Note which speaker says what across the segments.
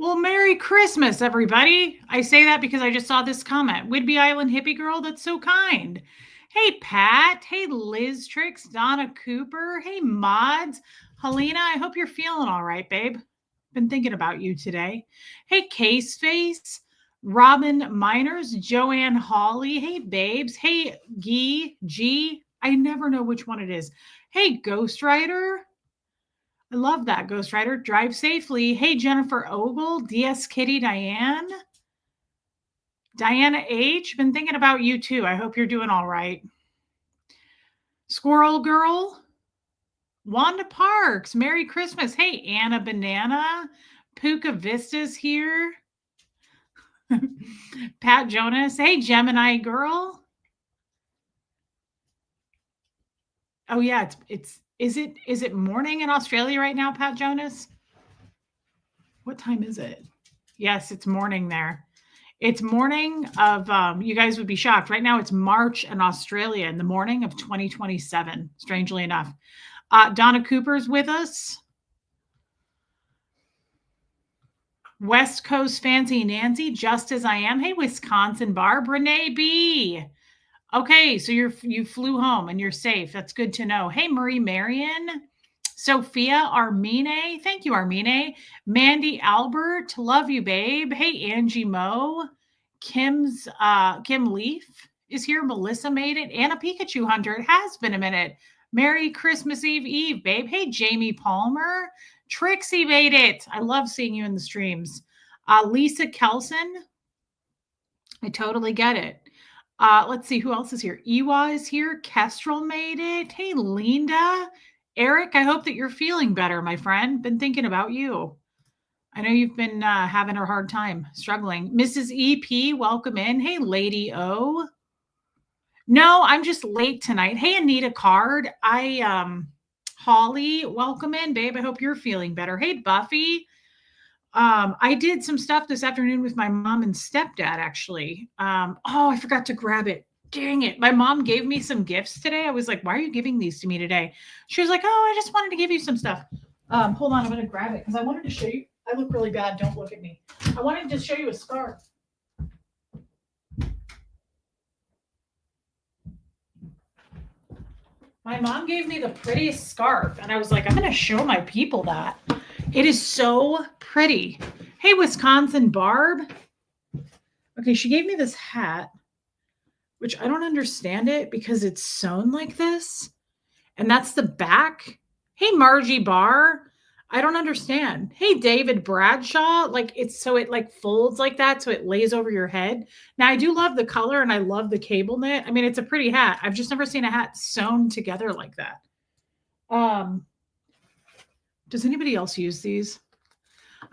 Speaker 1: Well, Merry Christmas, everybody. I say that because I just saw this comment. Whidbey Island hippie girl, that's so kind. Hey, Pat. Hey, Liz Tricks, Donna Cooper. Hey, Mods. Helena, I hope you're feeling all right, babe. Been thinking about you today. Hey, Case Face. Robin Miners, Joanne Hawley. Hey, babes. Hey, G. I never know which one it is. Hey, Ghostwriter. I love that, Ghost Rider. Drive safely. Hey, Jennifer Ogle, DS Kitty Diane, Diana H. Been thinking about you too. I hope you're doing all right. Squirrel Girl, Wanda Parks, Merry Christmas. Hey, Anna Banana, Puka Vista's here. Pat Jonas, hey, Gemini Girl. Oh yeah, is it morning in Australia right now, Pat Jonas? What time is it? Yes, it's morning there. It's morning of, you guys would be shocked. Right now, it's March in Australia in the morning of 2027, strangely enough. Donna Cooper's with us. West Coast Fancy Nancy, just as I am. Hey, Wisconsin Barb, Renee B. Okay, so you flew home and you're safe. That's good to know. Hey, Marie Marion. Sophia Armine. Thank you, Armine. Mandy Albert. Love you, babe. Hey, Angie Moe. Kim Leaf is here. Melissa made it. Anna Pikachu Hunter. It has been a minute. Merry Christmas Eve, babe. Hey, Jamie Palmer. Trixie made it. I love seeing you in the streams. Lisa Kelson. I totally get it. Let's see who else is here. Ewa is here. Kestrel made it. Hey, Linda. Eric, I hope that you're feeling better, my friend. Been thinking about you. I know you've been having a hard time, struggling. Mrs. EP, welcome in. Hey, Lady O. No, I'm just late tonight. Hey, Anita Card. Holly, welcome in, babe. I hope you're feeling better. Hey, Buffy. I did some stuff this afternoon with my mom and stepdad, actually. I forgot to grab it. Dang it. My mom gave me some gifts today. I was like, why are you giving these to me today? She was like, I just wanted to give you some stuff. Hold on, I'm going to grab it because I wanted to show you. I look really bad. Don't look at me. I wanted to show you a scarf. My mom gave me the prettiest scarf, and I was like, I'm going to show my people that. It is so pretty. Hey, Wisconsin Barb. Okay, she gave me this hat, which I don't understand it because it's sewn like this. And that's the back. Hey, Margie Barr. I don't understand. Hey, David Bradshaw. It folds like that so it lays over your head. Now, I do love the color and I love the cable knit. I mean, it's a pretty hat. I've just never seen a hat sewn together like that. Does anybody else use these?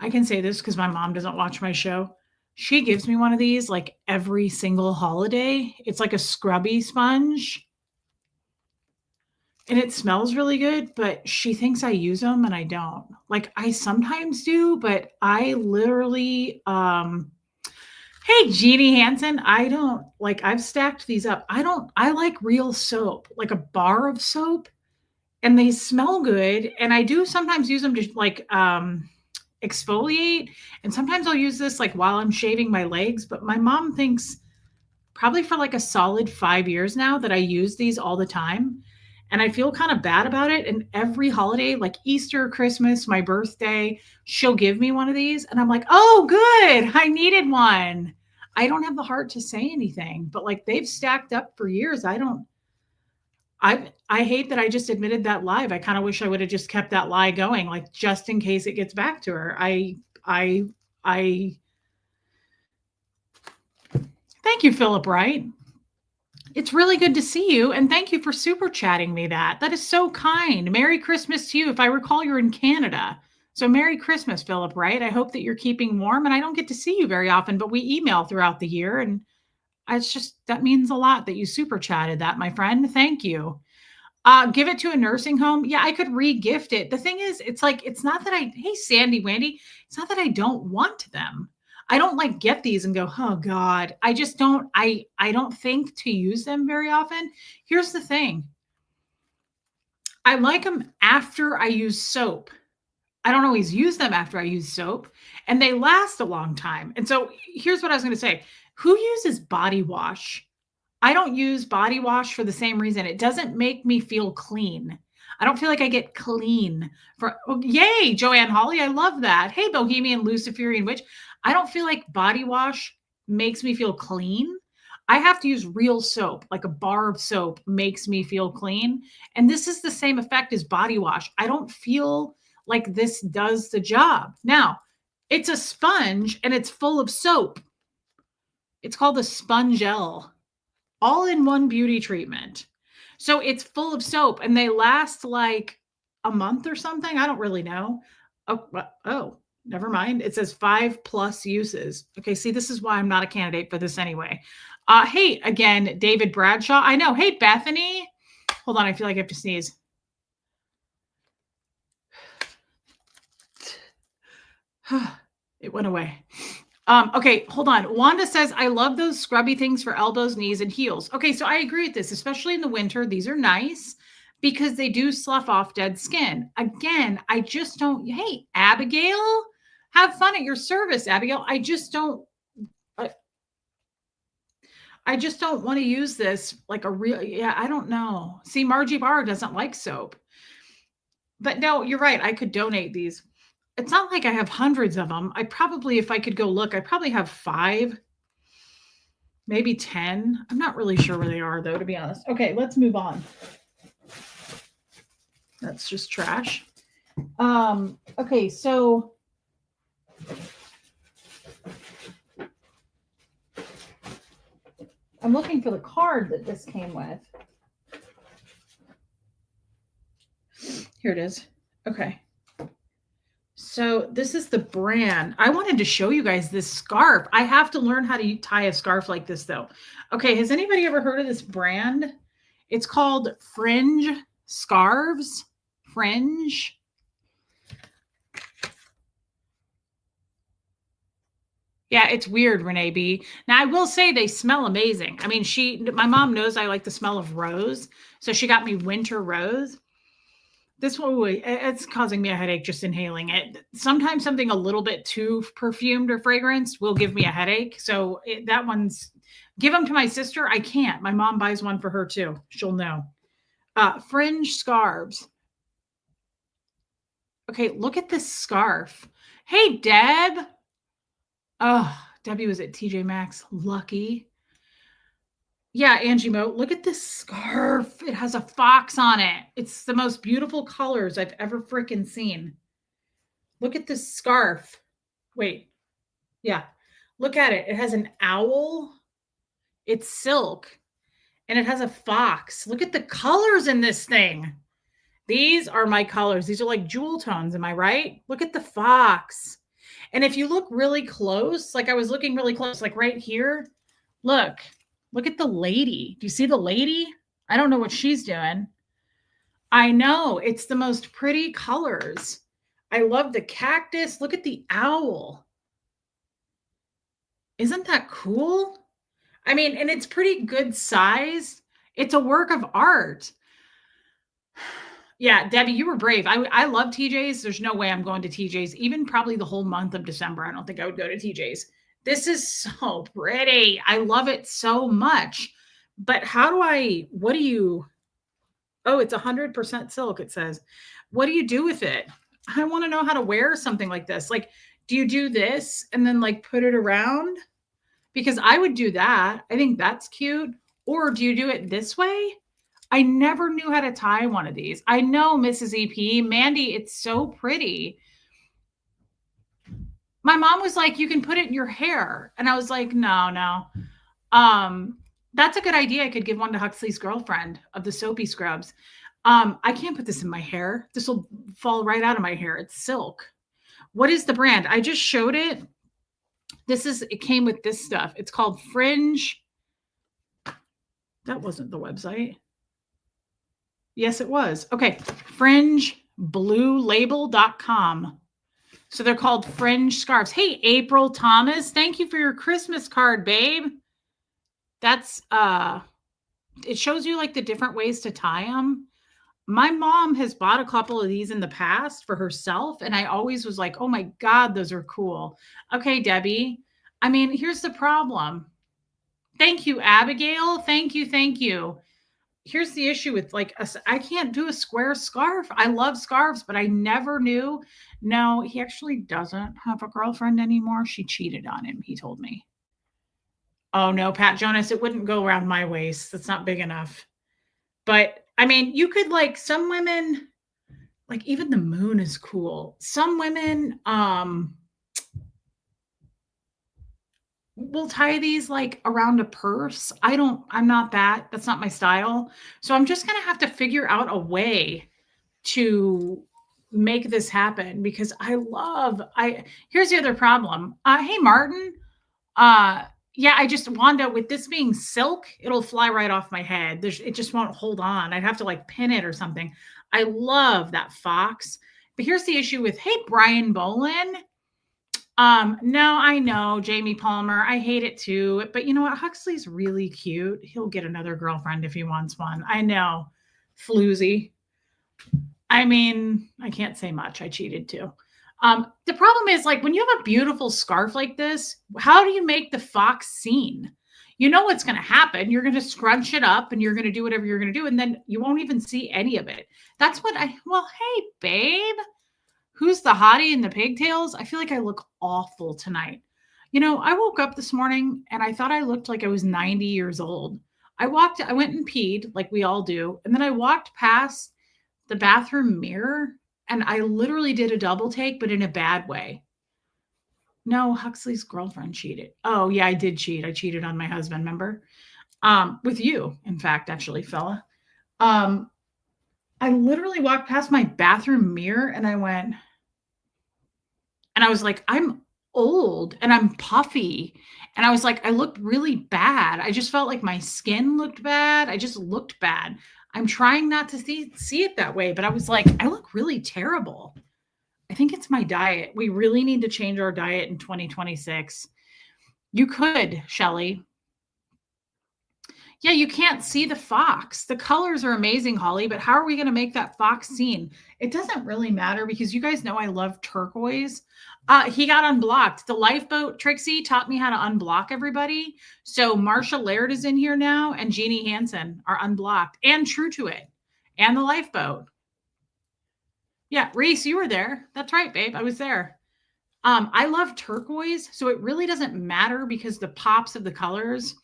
Speaker 1: I can say this because my mom doesn't watch my show. She gives me one of these like every single holiday. It's like a scrubby sponge. And it smells really good, but she thinks I use them and I don't. Like I sometimes do, but I literally hey Jeannie Hansen, I don't like I've stacked these up. I like real soap, like a bar of soap, and they smell good. And I do sometimes use them to like exfoliate. And sometimes I'll use this like while I'm shaving my legs, but my mom thinks probably for like a solid 5 years now that I use these all the time. And I feel kind of bad about it. And every holiday, like Easter, Christmas, my birthday, she'll give me one of these. And I'm like, oh, good. I needed one. I don't have the heart to say anything, but like they've stacked up for years. I hate that I just admitted that live. I kind of wish I would have just kept that lie going, like just in case it gets back to her. I thank you, Philip Wright. It's really good to see you, and thank you for super chatting me that. That is so kind. Merry Christmas to you. If I recall, you're in Canada. So Merry Christmas, Philip Wright. I hope that you're keeping warm, and I don't get to see you very often, but we email throughout the year, and it's just, that means a lot that you super chatted that, my friend. Thank you. Give it to a nursing home. Yeah, I could re-gift it. The thing is, it's like, it's not that hey, Sandy Wendy, it's not that I don't want them. I don't like get these and go, oh God, I just don't, I don't think to use them very often. Here's the thing. I like them after I use soap. I don't always use them after I use soap, and they last a long time. And so here's what I was going to say. Who uses body wash? I don't use body wash for the same reason. It doesn't make me feel clean. I don't feel like I get clean for yay, Joanne Holly. I love that. Hey, Bohemian Luciferian Witch. I don't feel like body wash makes me feel clean. I have to use real soap, like a bar of soap makes me feel clean. And this is the same effect as body wash. I don't feel like this does the job. Now, it's a sponge and it's full of soap. It's called a Spongelle, all in one beauty treatment. So it's full of soap and they last like a month or something. I don't really know. Oh, never mind. It says 5+ uses. Okay, see, this is why I'm not a candidate for this anyway. Hey, again, David Bradshaw. I know. Hey, Bethany. Hold on. I feel like I have to sneeze. It went away. Okay, hold on. Wanda says, I love those scrubby things for elbows, knees, and heels. Okay, so I agree with this, especially in the winter. These are nice because they do slough off dead skin. Again, I just don't. Hey, Abigail, have fun at your service, Abigail. I just don't want to use this like a real, yeah, I don't know. See, Margie Barr doesn't like soap. But no, you're right. I could donate these. It's not like I have hundreds of them. I probably, if I could go look, I probably have 5, maybe 10. I'm not really sure where they are though, to be honest. Okay, let's move on. That's just trash. Okay, so I'm looking for the card that this came with. Here it is. Okay. So this is the brand. I wanted to show you guys this scarf. I have to learn how to tie a scarf like this though. Okay, has anybody ever heard of this brand? It's called Fringe Scarves. Fringe. Yeah, it's weird, Renee B. Now I will say they smell amazing. I mean, my mom knows I like the smell of rose, so she got me winter rose. This one, it's causing me a headache just inhaling it. Sometimes something a little bit too perfumed or fragranced will give me a headache. So that one's, give them to my sister. I can't. My mom buys one for her too. She'll know. Fringe scarves. Okay, look at this scarf. Hey, Deb. Oh, Debbie was at TJ Maxx. Lucky. Yeah, Angie Mo, look at this scarf. It has a fox on it. It's the most beautiful colors I've ever freaking seen. Look at this scarf. Wait. Yeah. Look at it. It has an owl. It's silk. And it has a fox. Look at the colors in this thing. These are my colors. These are like jewel tones. Am I right? Look at the fox. And if you look really close, like I was looking really close, like right here, look at the lady. Do you see the lady? I don't know what she's doing. I know. It's the most pretty colors. I love the cactus. Look at the owl. Isn't that cool? I mean, and it's pretty good size. It's a work of art. Yeah, Debbie, you were brave. I love TJ's. There's no way I'm going to TJ's, even probably the whole month of December. I don't think I would go to TJ's. This is so pretty. I love it so much. But what do you, oh, it's 100% silk, it says. What do you do with it? I want to know how to wear something like this. Like, do you do this and then like put it around? Because I would do that. I think that's cute. Or do you do it this way? I never knew how to tie one of these. I know, Mrs. EP. Mandy, it's so pretty. My mom was like, you can put it in your hair. And I was like, no. That's a good idea. I could give one to Huxley's girlfriend of the soapy scrubs. I can't put this in my hair. This will fall right out of my hair. It's silk. What is the brand? I just showed it. It came with this stuff. It's called Fringe. That wasn't the website. Yes, it was. Okay. FringeBlueLabel.com. So they're called Fringe scarves. Hey, April Thomas, thank you for your Christmas card, babe. That's, it shows you like the different ways to tie them. My mom has bought a couple of these in the past for herself, and I always was like, "Oh my god, those are cool." Okay, Debbie. I mean, here's the problem. Thank you, Abigail. Thank you, thank you. Here's the issue with like I can't do a square scarf. I love scarves, but I never knew. No, he actually doesn't have a girlfriend anymore. She cheated on him, he told me. Oh no, Pat Jonas, it wouldn't go around my waist. That's not big enough. But I mean, you could like some women, like even the moon is cool. Some women will tie these like around a purse. I'm not that's not my style. So I'm just gonna have to figure out a way to make this happen because I here's the other problem. Hey Martin. Uh yeah, I just Wanda, with this being silk, it'll fly right off my head. It just won't hold on. I'd have to like pin it or something. I love that fox. But here's the issue with hey Brian Bolin. No, I know, Jamie Palmer. I hate it too. But you know what? Huxley's really cute. He'll get another girlfriend if he wants one. I know. Floozy. I mean, I can't say much. I cheated too. The problem is like when you have a beautiful scarf like this, how do you make the fox scene? You know what's going to happen. You're going to scrunch it up and you're going to do whatever you're going to do. And then you won't even see any of it. Well, hey, babe, who's the hottie in the pigtails? I feel like I look awful tonight. You know, I woke up this morning and I thought I looked like I was 90 years old. I went and peed like we all do. And then I walked past the bathroom mirror and I literally did a double take, but in a bad way. No, Huxley's girlfriend cheated. Oh, yeah, I did cheat. I cheated on my husband, remember? With you, in fact, actually, fella. I literally walked past my bathroom mirror and I went, and I was like, I'm old and I'm puffy. And I was like, I looked really bad. I just felt like my skin looked bad. I just looked bad. I'm trying not to see it that way, but I was like, I look really terrible. I think it's my diet. We really need to change our diet in 2026. You could, Shelly. Yeah, you can't see the fox. The colors are amazing, Holly, but how are we going to make that fox scene? It doesn't really matter because you guys know I love turquoise. He got unblocked. The lifeboat, Trixie, taught me how to unblock everybody. So Marsha Laird is in here now, and Jeannie Hansen are unblocked and true to it. And the lifeboat. Yeah, Reese, you were there. That's right, babe. I was there. I love turquoise, so it really doesn't matter because the pops of the colors.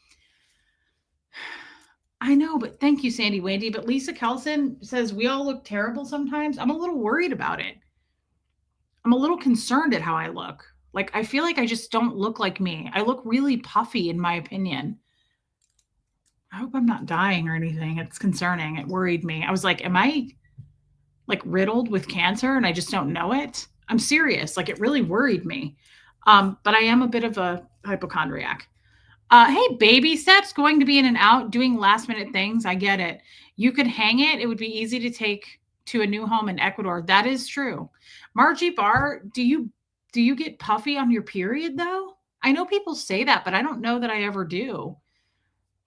Speaker 1: I know, but thank you, Sandy Wendy. But Lisa Kelson says we all look terrible sometimes. I'm a little worried about it. I'm a little concerned at how I look. Like, I feel like I just don't look like me. I look really puffy, in my opinion. I hope I'm not dying or anything. It's concerning. It worried me. I was like, am I like riddled with cancer and I just don't know it? I'm serious. Like, it really worried me. But I am a bit of a hypochondriac. Hey, baby steps, going to be in and out, doing last minute things. I get it. You could hang it. It would be easy to take to a new home in Ecuador. That is true. Margie Barr, do you get puffy on your period though? I know people say that, but I don't know that I ever do.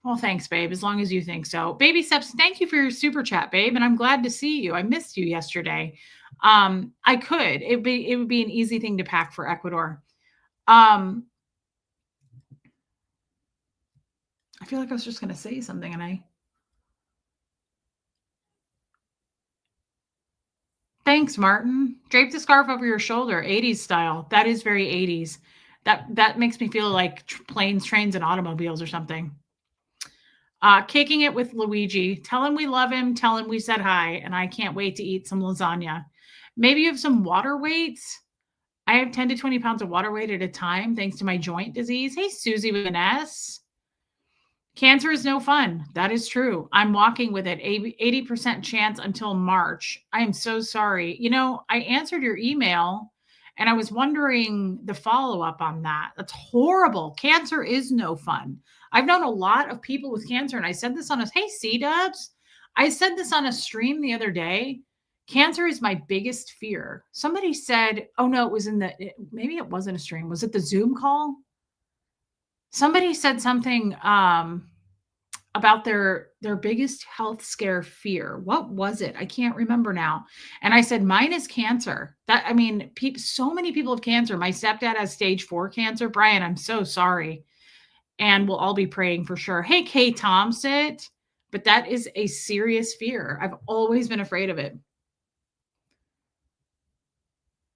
Speaker 1: Well, thanks, babe, as long as you think so. Baby steps, thank you for your super chat, babe, and I'm glad to see you. I missed you yesterday. I could. It would be an easy thing to pack for Ecuador. I feel like I was just going to say something and Thanks, Martin. Drape the scarf over your shoulder, 80s style. That is very 80s. That makes me feel like planes, trains, and automobiles or something. Kicking it with Luigi. Tell him we love him. Tell him we said hi, and I can't wait to eat some lasagna. Maybe you have some water weights. I have 10 to 20 pounds of water weight at a time thanks to my joint disease. Hey, Susie with an S. Cancer is no fun. That is true. I'm walking with it. 80% chance until March. I am so sorry. You know, I answered your email and I was wondering the follow up on that. That's horrible. Cancer is no fun. I've known a lot of people with cancer, and I said this on hey, C-Dubs. I said this on a stream the other day. Cancer is my biggest fear. Somebody said, oh no, it was maybe it wasn't a stream. Was it the Zoom call? Somebody said something. about their biggest health scare fear. What was it? I can't remember now. And I said, mine is cancer. That I mean, so many people have cancer. My stepdad has stage 4 cancer. Brian, I'm so sorry. And we'll all be praying for sure. Hey, Kay Thompson, but that is a serious fear. I've always been afraid of it.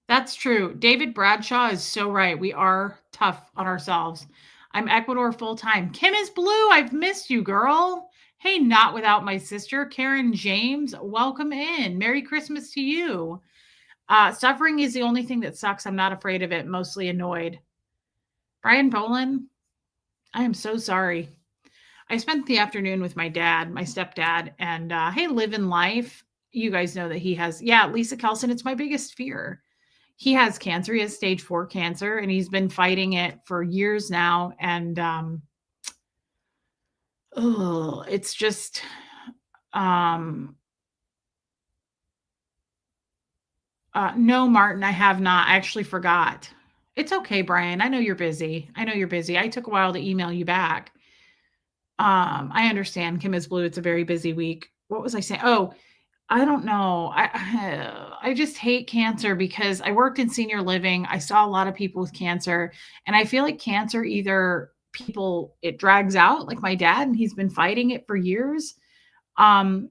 Speaker 1: That's true. David Bradshaw is so right. We are tough on ourselves. I'm Ecuador full time. Kim is blue. I've missed you, girl. Hey, not without my sister, Karen James. Welcome in. Merry Christmas to you. Suffering is the only thing that sucks. I'm not afraid of it, mostly annoyed. Brian Boland, I am so sorry. I spent the afternoon with my dad, my stepdad, and hey, living life. You guys know that he has, yeah, Lisa Kelson, it's my biggest fear. He has cancer. He has stage 4 cancer, and he's been fighting it for years now. And it's just no, Martin, I have not. I actually forgot. It's okay, Brian. I know you're busy. I took a while to email you back. I understand. Kim is blue. It's a very busy week. What was I saying? Oh, I don't know. I just hate cancer because I worked in senior living. I saw a lot of people with cancer, and I feel like cancer either people it drags out, like my dad, and he's been fighting it for years. Um,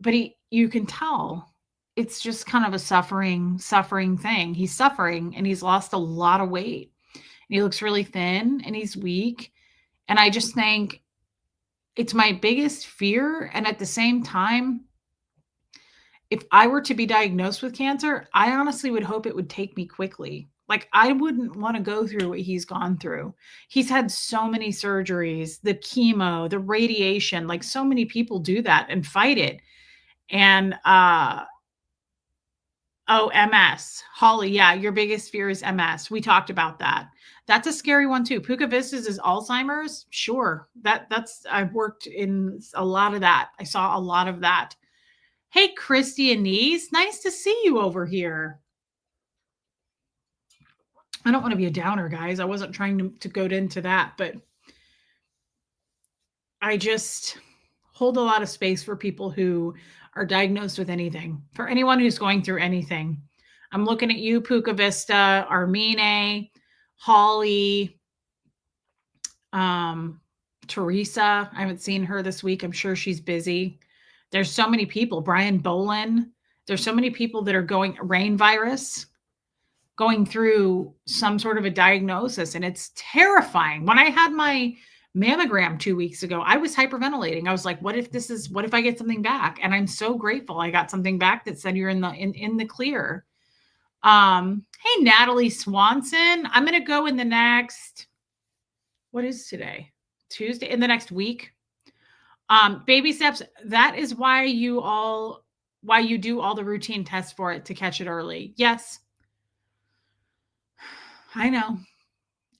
Speaker 1: but you can tell it's just kind of a suffering thing. He's suffering and he's lost a lot of weight. And he looks really thin and he's weak. And I just think it's my biggest fear. And at the same time, if I were to be diagnosed with cancer, I honestly would hope it would take me quickly. Like, I wouldn't want to go through what he's gone through. He's had so many surgeries, the chemo, the radiation, like so many people do that and fight it. And oh, MS. Holly, yeah, your biggest fear is MS. We talked about that. That's a scary one too. Puka Vistas is Alzheimer's. Sure. That's I've worked in a lot of that. I saw a lot of that. Hey, Christy Anise, nice to see you over here. I don't want to be a downer, guys. I wasn't trying to go into that, but I just hold a lot of space for people who are diagnosed with anything, for anyone who's going through anything. I'm looking at you, Puka Vista, Armine, Holly, Teresa. I haven't seen her this week. I'm sure she's busy. There's so many people. Brian Boland. There's so many people that are going rain virus, going through some sort of a diagnosis, and it's terrifying. When I had my mammogram 2 weeks ago, I was hyperventilating. I was like, what if I get something back? And I'm so grateful I got something back that said you're in the clear. Hey, Natalie Swanson. I'm going to go in the next, what is today? Tuesday, in the next week. Baby steps. That is why you do all the routine tests for it to catch it early. Yes. I know.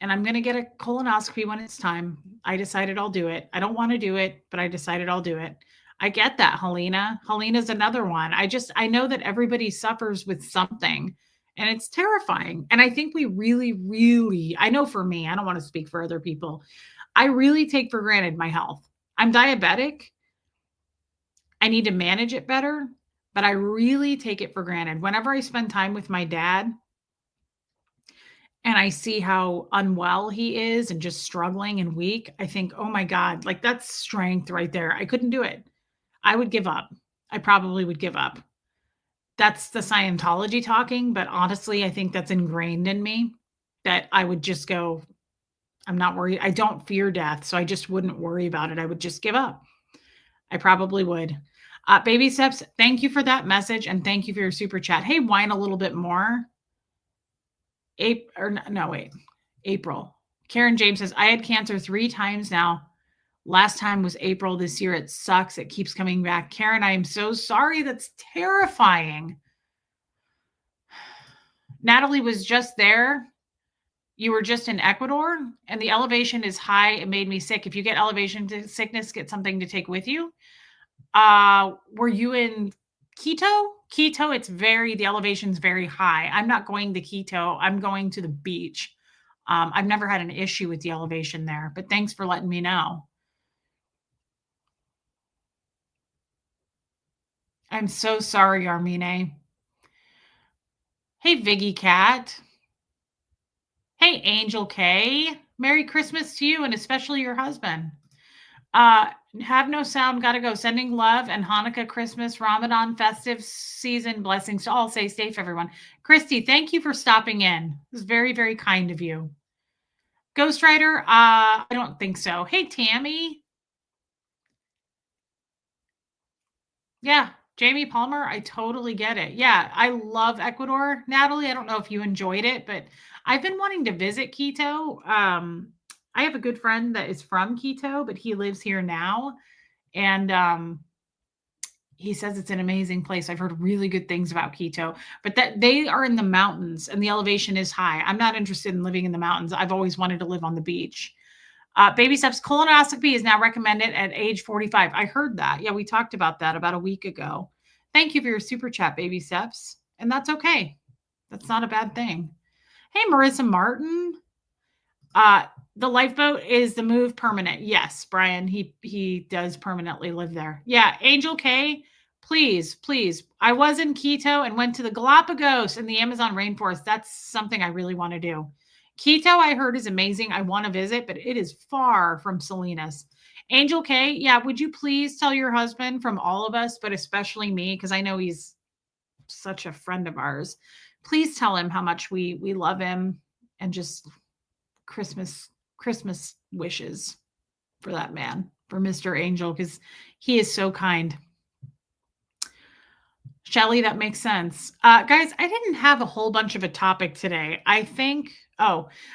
Speaker 1: And I'm going to get a colonoscopy when it's time. I decided I'll do it. I don't want to do it, but I decided I'll do it. I get that, Helena. Helena's another one. I know that everybody suffers with something and it's terrifying. And I think we really, I know for me, I don't want to speak for other people. I really take for granted my health. I'm diabetic. I need to manage it better, but I really take it for granted. Whenever I spend time with my dad, and I see how unwell he is and just struggling and weak, I think, oh my God, like that's strength right there. I couldn't do it. I would give up. I probably would give up. That's the Scientology talking, but honestly, I think that's ingrained in me that I would just go, I'm not worried. I don't fear death, so I just wouldn't worry about it. I would just give up. I probably would. Baby steps, thank you for that message and thank you for your super chat. Hey, whine a little bit more. April. Karen James says, I had cancer 3 times now. Last time was April this year. It sucks. It keeps coming back. Karen, I am so sorry. That's terrifying. Natalie was just there. You were just in Ecuador and the elevation is high. It made me sick. If you get elevation sickness, get something to take with you. Were you in Quito? Quito, the elevation's very high. I'm not going to Quito. I'm going to the beach. I've never had an issue with the elevation there, but thanks for letting me know. I'm so sorry, Armine. Hey, Viggy Cat. Hey, Angel K. Merry Christmas to you and especially your husband. Uh, have no sound, gotta go. Sending love and Hanukkah, Christmas, Ramadan, festive season blessings to all. Stay safe, everyone. Christy, thank you for stopping in. It was very, very kind of you. Ghost Rider, I don't think so. Hey, Tammy. Yeah, Jamie Palmer, I totally get it. Yeah, I love Ecuador. Natalie, I don't know if you enjoyed it, but I've been wanting to visit Quito. I have a good friend that is from Quito, but he lives here now. And he says it's an amazing place. I've heard really good things about Quito, but that they are in the mountains and the elevation is high. I'm not interested in living in the mountains. I've always wanted to live on the beach. Baby steps colonoscopy is now recommended at age 45. I heard that. Yeah, we talked about that about a week ago. Thank you for your super chat, baby steps. And that's okay. That's not a bad thing. Hey, Marissa Martin. The lifeboat is the move permanent. Yes, Brian, he does permanently live there. Yeah, Angel K, please, please. I was in Quito and went to the Galapagos in the Amazon rainforest. That's something I really want to do. Quito, I heard, is amazing. I want to visit, but it is far from Salinas. Angel K, yeah, would you please tell your husband from all of us, but especially me, because I know he's such a friend of ours. Please tell him how much we love him and just Christmas wishes for that man, for Mr. Angel, because he is so kind. Shelly, that makes sense. Guys, I didn't have a whole bunch of a topic today. I think,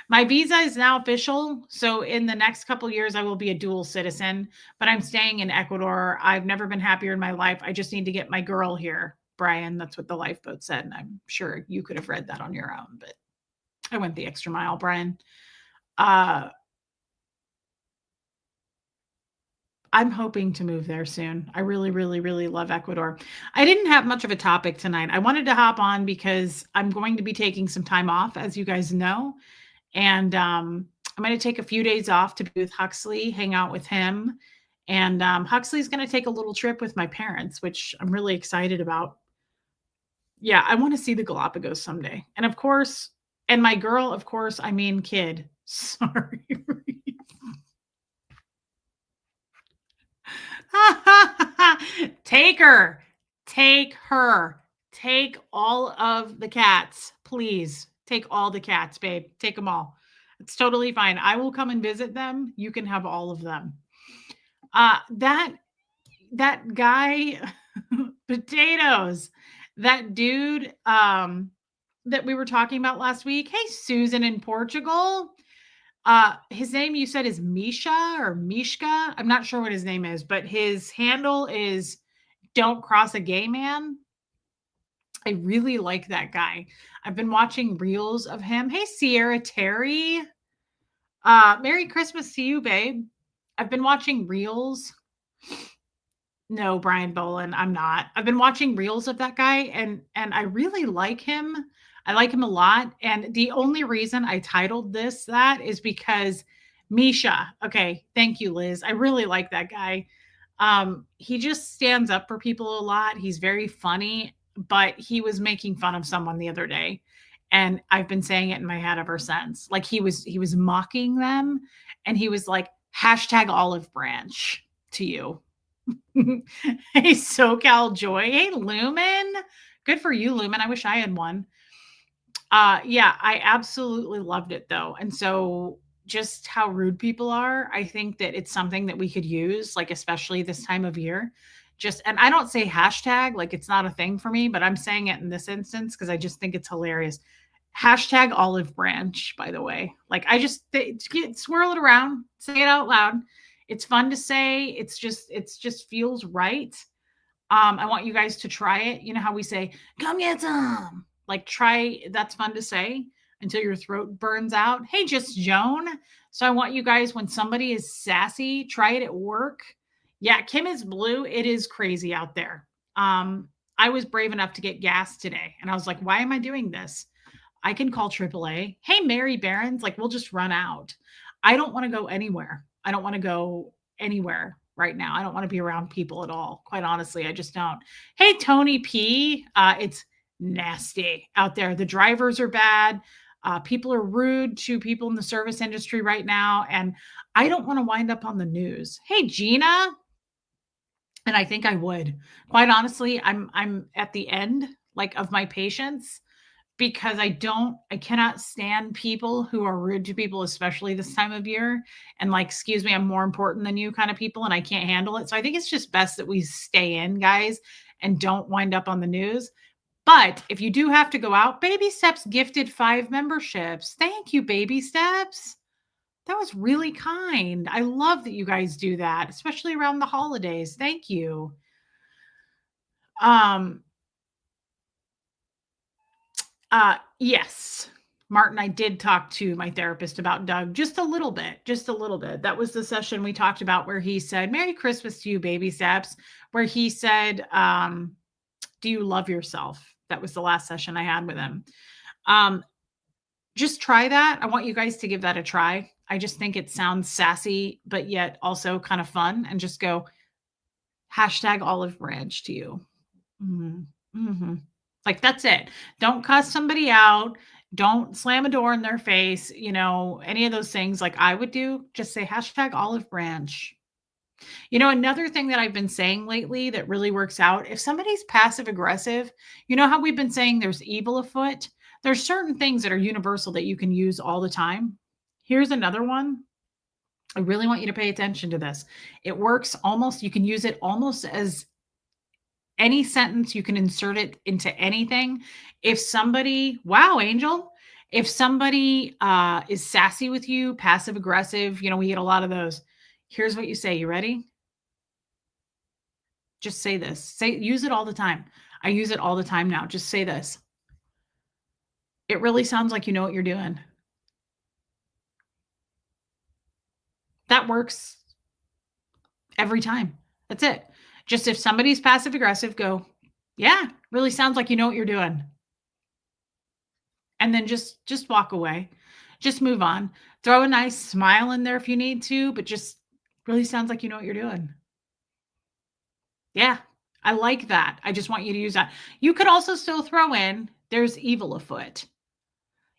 Speaker 1: my visa is now official. So in the next couple years, I will be a dual citizen, but I'm staying in Ecuador. I've never been happier in my life. I just need to get my girl here, Brian. That's what the lifeboat said. And I'm sure you could have read that on your own, but I went the extra mile, Brian. I'm hoping to move there soon. I really, really, really love Ecuador. I didn't have much of a topic tonight. I wanted to hop on because I'm going to be taking some time off, as you guys know. And I'm going to take a few days off to be with Huxley, hang out with him. And Huxley's going to take a little trip with my parents, which I'm really excited about. Yeah, I want to see the Galapagos someday. And of course, and my girl, of course, I mean kid. Sorry. Take her. Take her. Take all of the cats, please. Take all the cats, babe. Take them all. It's totally fine. I will come and visit them. You can have all of them. That guy, potatoes, that dude that we were talking about last week. Hey, Susan in Portugal. His name you said is Misha or Mishka. I'm not sure what his name is, but his handle is Don't Cross a Gay Man. I really like that guy. I've been watching reels of him. Hey, Sierra Terry. Merry Christmas to you, babe. I've been watching reels. No, Brian Boland, I'm not. I've been watching reels of that guy and I really like him. I like him a lot. And the only reason I titled this that is because Misha. Okay, thank you, Liz. I really like that guy. He just stands up for people a lot. He's very funny, but he was making fun of someone the other day. And I've been saying it in my head ever since. Like he was mocking them and he was like, hashtag olive branch to you. Hey, SoCal Joy. Hey, Lumen. Good for you, Lumen. I wish I had one. Yeah, I absolutely loved it though. And so just how rude people are, I think that it's something that we could use, like especially this time of year. Just and I don't say hashtag like it's not a thing for me, but I'm saying it in this instance because I just think it's hilarious. Hashtag olive branch, by the way. Like I just swirl it around, say it out loud. It's fun to say. It's just feels right. I want you guys to try it. You know how we say, come get some. Like try, that's fun to say until your throat burns out. Hey, just Joan. So I want you guys, when somebody is sassy, try it at work. Yeah, Kim is blue. It is crazy out there. I was brave enough to get gas today. And I was like, why am I doing this? I can call AAA. Hey, Mary Barons, like we'll just run out. I don't want to go anywhere. I don't want to go anywhere right now. I don't want to be around people at all. Quite honestly, I just don't. Hey, Tony P. It's nasty out there. The drivers are bad. People are rude to people in the service industry right now. And I don't want to wind up on the news. Hey, Gina. And I think I would. Quite honestly, I'm at the end like of my patience because I cannot stand people who are rude to people, especially this time of year, and like, "Excuse me, I'm more important than you," kind of people, and I can't handle it. So I think it's just best that we stay in, guys, and don't wind up on the news. But if you do have to go out, Baby Steps gifted 5 memberships. Thank you, Baby Steps. That was really kind. I love that you guys do that, especially around the holidays. Thank you. Um, yes. Martin, I did talk to my therapist about Doug just a little bit, just a little bit. That was the session we talked about where he said, "Merry Christmas to you, baby steps," where he said, "Do you love yourself?" That was the last session I had with him. Um, just try that. I want you guys to give that a try. I just think it sounds sassy, but yet also kind of fun. And just go hashtag olive branch to you. Mhm, mhm. Like, that's it. Don't cuss somebody out. Don't slam a door in their face, any of those things like I would do. Just say hashtag olive branch. Another thing that I've been saying lately that really works out, if somebody's passive aggressive, you know how we've been saying there's evil afoot? There's certain things that are universal that you can use all the time. Here's another one. I really want you to pay attention to this. It works almost, you can use it almost as any sentence, you can insert it into anything. If somebody, wow, Angel, if somebody is sassy with you, passive aggressive, we get a lot of those. Here's what you say. You ready? Just say this. Use it all the time. I use it all the time now. Just say this. It really sounds like you know what you're doing. That works every time. That's it. Just if somebody's passive aggressive, go, yeah, really sounds like you know what you're doing. And then just walk away. Just move on. Throw a nice smile in there if you need to, but just really sounds like you know what you're doing. Yeah, I like that. I just want you to use that. You could also still throw in, there's evil afoot.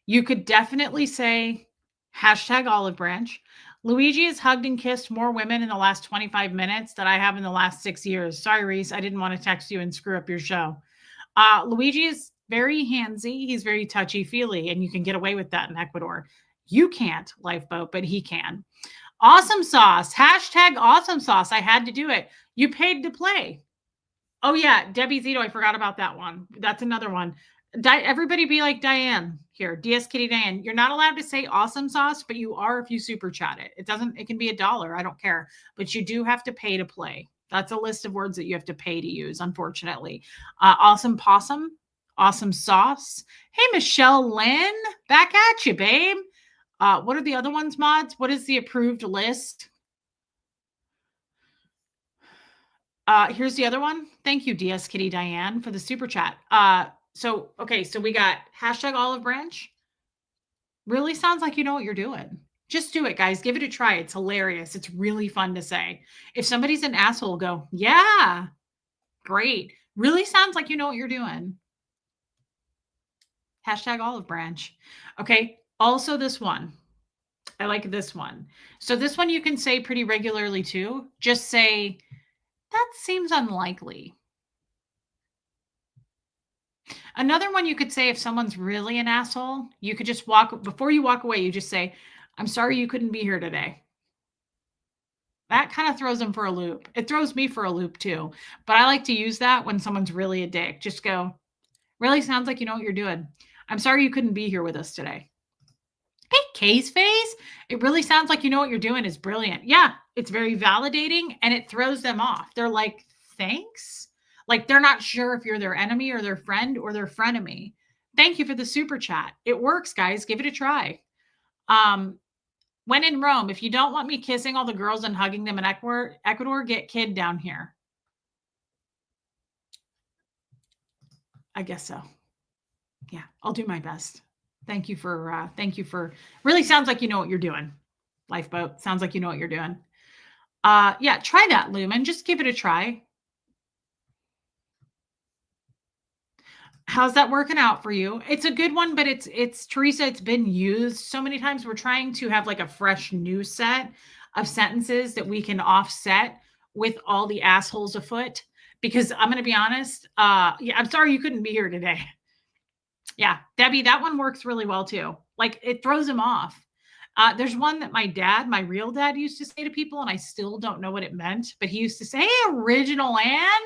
Speaker 1: You could definitely say hashtag olive branch. Luigi has hugged and kissed more women in the last 25 minutes than I have in the last 6 years. Sorry, Reese, I didn't want to text you and screw up your show. Luigi is very handsy. He's very touchy-feely, and you can get away with that in Ecuador. You can't, Lifeboat, but he can. Awesome sauce. Hashtag awesome sauce. I had to do it. You paid to play. Oh, yeah. Debbie Zito. I forgot about that one. That's another one. Everybody be like Diane here. DS Kitty Diane. You're not allowed to say awesome sauce, but you are if you super chat it. It can be $1. I don't care. But you do have to pay to play. That's a list of words that you have to pay to use, unfortunately. Awesome possum. Awesome sauce. Hey, Michelle Lynn. Back at you, babe. What are the other ones, mods? What is the approved list? Here's the other one. Thank you, DS Kitty Diane, for the super chat. So we got hashtag olive branch. Really sounds like you know what you're doing. Just do it, guys. Give it a try. It's hilarious. It's really fun to say. If somebody's an asshole, go, yeah, great. Really sounds like you know what you're doing. Hashtag olive branch. Okay. Also, this one. I like this one. So this one you can say pretty regularly too. Just say, that seems unlikely. Another one you could say if someone's really an asshole, you could just before you walk away, you just say, I'm sorry you couldn't be here today. That kind of throws them for a loop. It throws me for a loop too. But I like to use that when someone's really a dick. Just go, really sounds like you know what you're doing. I'm sorry you couldn't be here with us today. Hey, Kay's face. It really sounds like you know what you're doing is brilliant. Yeah, it's very validating and it throws them off. They're like, thanks. Like they're not sure if you're their enemy or their friend or their frenemy. Thank you for the super chat. It works, guys. Give it a try. When in Rome, if you don't want me kissing all the girls and hugging them in Ecuador, get kid down here. I guess so. Yeah, I'll do my best. Thank you for really sounds like you know what you're doing. Lifeboat sounds like you know what you're doing. Yeah, try that Lumen. Just give it a try. How's that working out for you? It's a good one, but it's Teresa, it's been used so many times. We're trying to have like a fresh new set of sentences that we can offset with all the assholes afoot. Because I'm gonna be honest, yeah, I'm sorry you couldn't be here today. Yeah, Debbie, that one works really well too. Like it throws him off. There's one that my dad, my real dad, used to say to people, and I still don't know what it meant, but he used to say, "Hey, original Ann."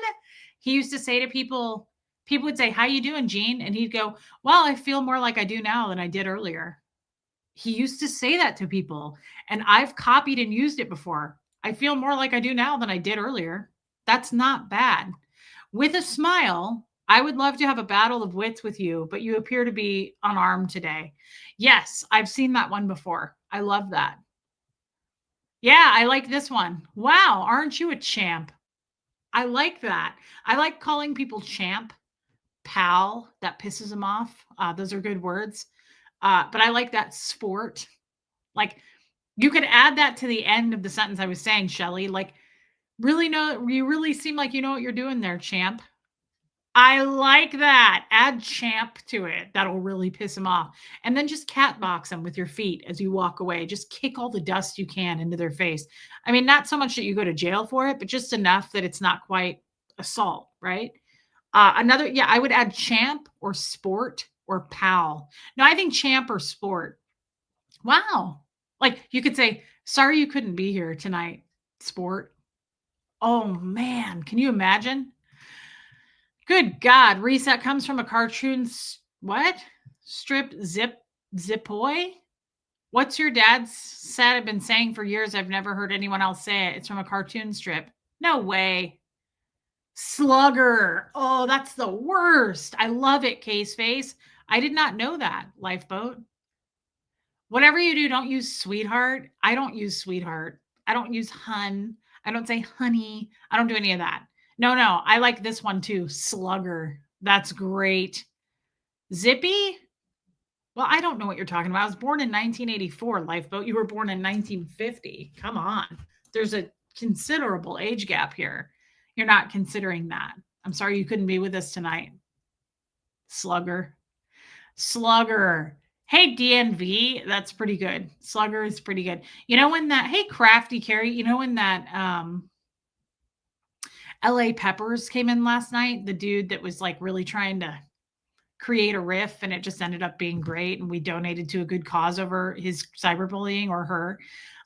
Speaker 1: He used to say to people, people would say, "How you doing, Gene?" And he'd go, "Well, I feel more like I do now than I did earlier." He used to say that to people, and I've copied and used it before. I feel more like I do now than I did earlier. That's not bad. With a smile, I would love to have a battle of wits with you, but you appear to be unarmed today. Yes, I've seen that one before. I love that. Yeah, I like this one. Wow, aren't you a champ? I like that. I like calling people champ, pal. That pisses them off. Those are good words. But I like that sport. Like you could add that to the end of the sentence I was saying, Shelly. Like, really know you really seem like you know what you're doing there, champ. I like that. Add champ to it. That'll really piss him off. And then just cat box them with your feet as you walk away. Just kick all the dust you can into their face. I mean, not so much that you go to jail for it, but just enough that it's not quite assault, right? Another, yeah, I would add champ or sport or pal. No, I think champ or sport. Wow. Like you could say, sorry you couldn't be here tonight, sport. Oh man, can you imagine? Good God, Reset comes from a cartoon what? Strip zipoy? What's your dad's said I've been saying for years. I've never heard anyone else say it. It's from a cartoon strip. No way. Slugger. Oh, that's the worst. I love it, Case Face. I did not know that, Lifeboat. Whatever you do, don't use sweetheart. I don't use sweetheart. I don't use hun. I don't say honey. I don't do any of that. No, no. I like this one too. Slugger. That's great. Zippy? Well, I don't know what you're talking about. I was born in 1984, Lifeboat. You were born in 1950. Come on. There's a considerable age gap here. You're not considering that. I'm sorry you couldn't be with us tonight. Slugger. Slugger. Hey, DNV, that's pretty good. Slugger is pretty good. You know when that, hey, Crafty Carrie, you know when that LA Peppers came in last night, the dude that was like really trying to create a riff and it just ended up being great and we donated to a good cause over his cyberbullying or her.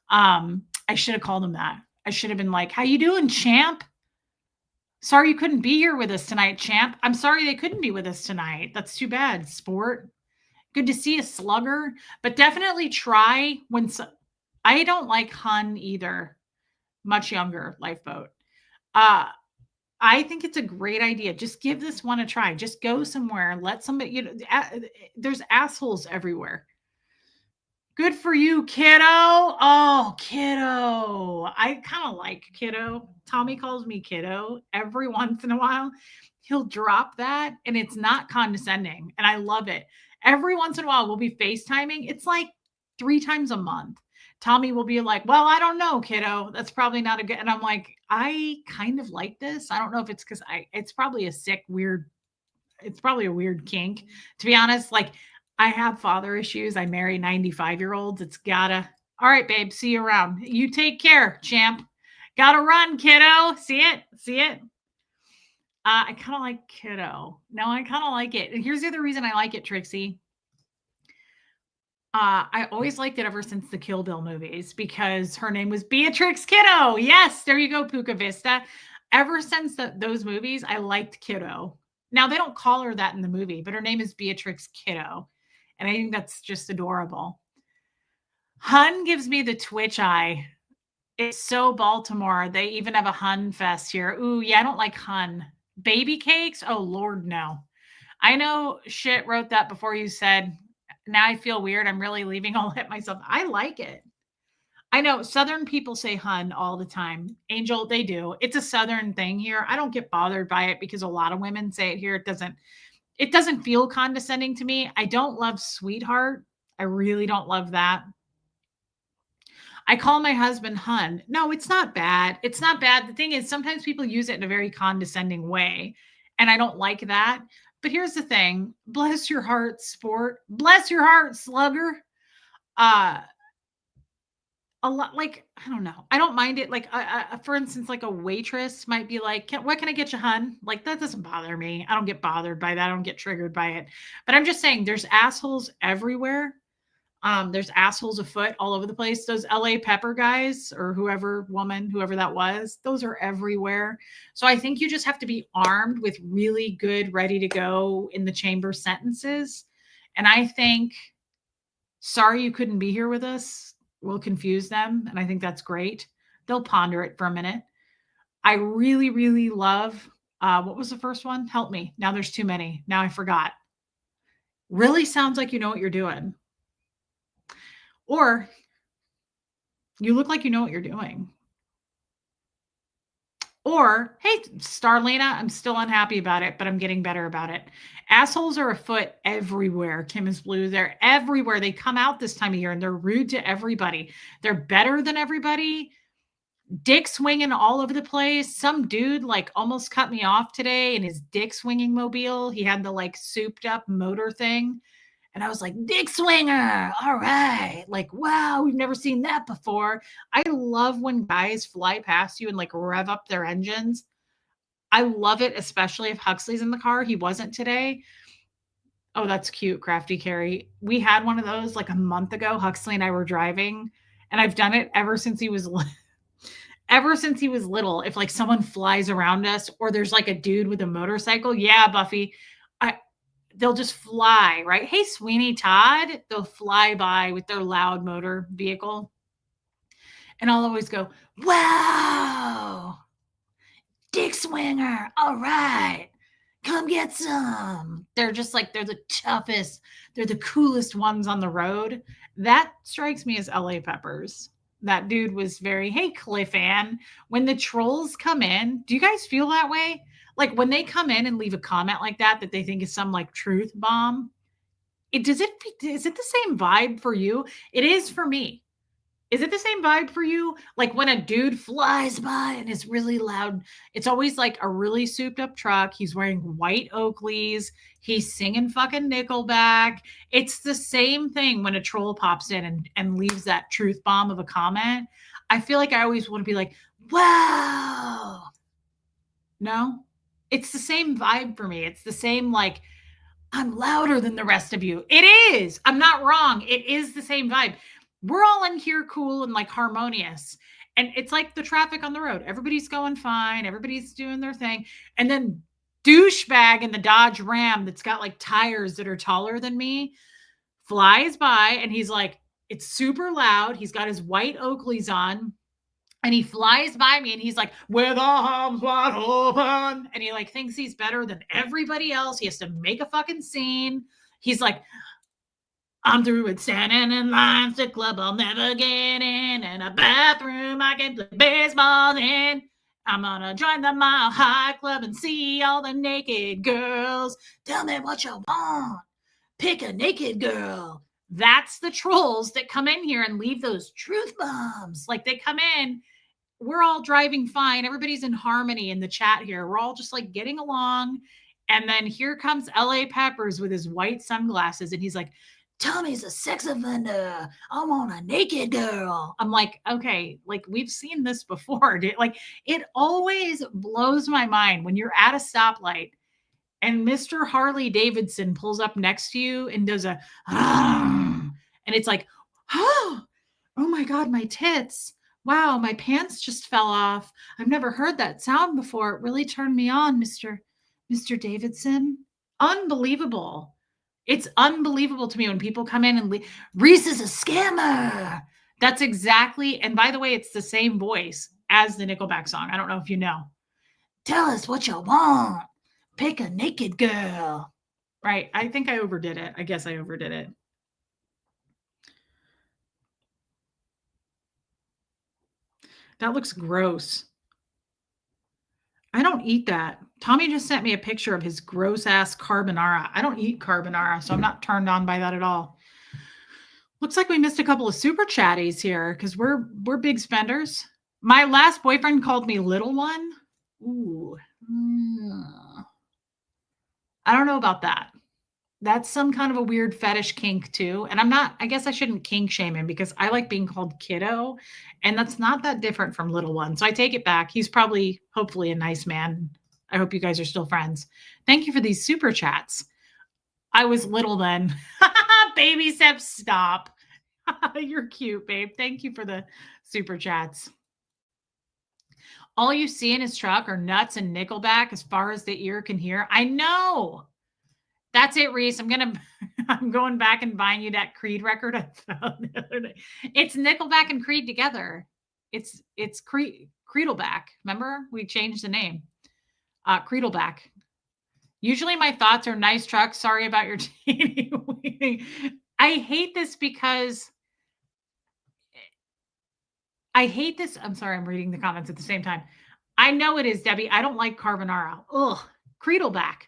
Speaker 1: I should have called him that. I should have been like, how you doing, champ? Sorry you couldn't be here with us tonight, champ. I'm sorry they couldn't be with us tonight. That's too bad, sport. Good to see a slugger, but definitely try when I don't like hun either. Much younger, Lifeboat. I think it's a great idea. Just give this one a try. Just go somewhere and let somebody, you know, there's assholes everywhere. Good for you, kiddo. Oh, kiddo. I kind of like kiddo. Tommy calls me kiddo every once in a while. He'll drop that and it's not condescending. And I love it. Every once in a while, we'll be FaceTiming. It's like 3 times a month. Tommy will be like, well, I don't know, kiddo. That's probably not a good. And I'm like, I kind of like this. I don't know if it's because it's probably a sick, weird, it's probably a weird kink. To be honest, like I have father issues. I marry 95-year-olds. It's gotta, all right, babe, see you around. You take care, champ. Gotta run, kiddo. See it? See it? I kind of like kiddo. No, I kind of like it. And here's the other reason I like it, Trixie. I always liked it ever since the Kill Bill movies because her name was Beatrix Kiddo. Yes, there you go, Puka Vista. Ever since those movies, I liked Kiddo. Now they don't call her that in the movie, but her name is Beatrix Kiddo. And I think that's just adorable. Hun gives me the twitch eye. It's so Baltimore. They even have a Hun fest here. Ooh, yeah, I don't like Hun. Baby cakes? Oh, Lord, no. I know shit wrote that before you said, now I feel weird. I'm really leaving all at myself. I like it. I know Southern people say hun all the time. Angel, they do. It's a Southern thing here. I don't get bothered by it because a lot of women say it here. It doesn't feel condescending to me. I don't love sweetheart. I really don't love that. I call my husband hun. No, it's not bad. It's not bad. The thing is, sometimes people use it in a very condescending way, and I don't like that. But here's the thing: bless your heart, sport. Bless your heart, slugger. Uh, a lot like I don't know. I don't mind it. Like, for instance, like a waitress might be like, "What can I get you, hun?" Like that doesn't bother me. I don't get bothered by that. I don't get triggered by it. But I'm just saying, there's assholes everywhere. There's assholes afoot all over the place. Those LA Pepper guys or whoever woman, whoever that was, those are everywhere. So I think you just have to be armed with really good, ready to go in the chamber sentences. And I think, sorry you couldn't be here with us will confuse them. And I think that's great. They'll ponder it for a minute. I really, really love, what was the first one? Help me. Now there's too many. Now I forgot. Really sounds like you know what you're doing. Or you look like you know what you're doing. Or, hey, Starlena, I'm still unhappy about it, but I'm getting better about it. Assholes are afoot everywhere. Kim is blue. They're everywhere. They come out this time of year and they're rude to everybody. They're better than everybody. Dick swinging all over the place. Some dude like almost cut me off today in his dick swinging mobile. He had the like souped up motor thing. And I was like, dick swinger. All right. Like, wow, we've never seen that before. I love when guys fly past you and like rev up their engines. I love it, especially if Huxley's in the car. He wasn't today. Oh, that's cute, Crafty Carrie. We had one of those like a month ago. Huxley and I were driving, and I've done it ever since he was ever since he was little. If like someone flies around us or there's like a dude with a motorcycle, yeah, Buffy, they'll just fly, right? Hey, Sweeney Todd, they'll fly by with their loud motor vehicle. And I'll always go, wow, dick swinger. All right, come get some. They're just like, they're the toughest, they're the coolest ones on the road. That strikes me as LA Peppers. That dude was very, hey, Cliff Ann. When the trolls come in, do you guys feel that way? Like when they come in and leave a comment like that they think is some like truth bomb, is it the same vibe for you? It is for me. Is it the same vibe for you? Like when a dude flies by and is really loud, it's always like a really souped up truck. He's wearing white Oakleys. He's singing fucking Nickelback. It's the same thing when a troll pops in and leaves that truth bomb of a comment. I feel like I always want to be like, wow. No, it's the same vibe for me. It's the same, like, I'm louder than the rest of you. It is. I'm not wrong. It is the same vibe. We're all in here cool and like harmonious. And it's like the traffic on the road. Everybody's going fine. Everybody's doing their thing. And then douchebag in the Dodge Ram that's got like tires that are taller than me flies by and he's like, it's super loud. He's got his white Oakleys on. And he flies by me and he's like, with arms wide open. And he like thinks he's better than everybody else. He has to make a fucking scene. He's like, I'm through with standing in lines to club I'll never get in. And a bathroom I can play baseball in. I'm gonna join the Mile High Club and see all the naked girls. Tell me what you want. Pick a naked girl. That's the trolls that come in here and leave those truth bombs. Like they come in, we're all driving fine. Everybody's in harmony in the chat here. We're all just like getting along. And then here comes LA Peppers with his white sunglasses. And he's like, Tommy's a sex offender. I want a naked girl. I'm like, okay, like we've seen this before. Like it always blows my mind when you're at a stoplight and Mr. Harley Davidson pulls up next to you and does a, and it's like, oh my God, my tits. Wow, my pants just fell off. I've never heard that sound before. It really turned me on, Mr. Davidson. Unbelievable. It's unbelievable to me when people come in and Reese is a scammer. That's exactly, and by the way, it's the same voice as the Nickelback song. I don't know if you know. Tell us what you want. Pick a naked girl. Right. I think I overdid it. I guess I overdid it. That looks gross. I don't eat that. Tommy just sent me a picture of his gross ass carbonara. I don't eat carbonara, so I'm not turned on by that at all. Looks like we missed a couple of super chatties here because we're big spenders. My last boyfriend called me little one. Ooh. I don't know about that. That's some kind of a weird fetish kink too. And I guess I shouldn't kink shame him because I like being called kiddo, and that's not that different from little one. So I take it back. He's probably, hopefully, a nice man. I hope you guys are still friends. Thank you for these super chats. I was little then. Baby steps, stop. You're cute, babe. Thank you for the super chats. All you see in his truck are nuts and Nickelback as far as the ear can hear. I know. That's it, Reese. I'm going back and buying you that Creed record I found the other day. It's Nickelback and Creed together. It's Creedleback. Remember? We changed the name. Creedleback. Usually my thoughts are nice truck. Sorry about your teeny weeny. I hate this because I hate this. I'm sorry, I'm reading the comments at the same time. I know it is, Debbie. I don't like carbonara. Ugh, Creedleback.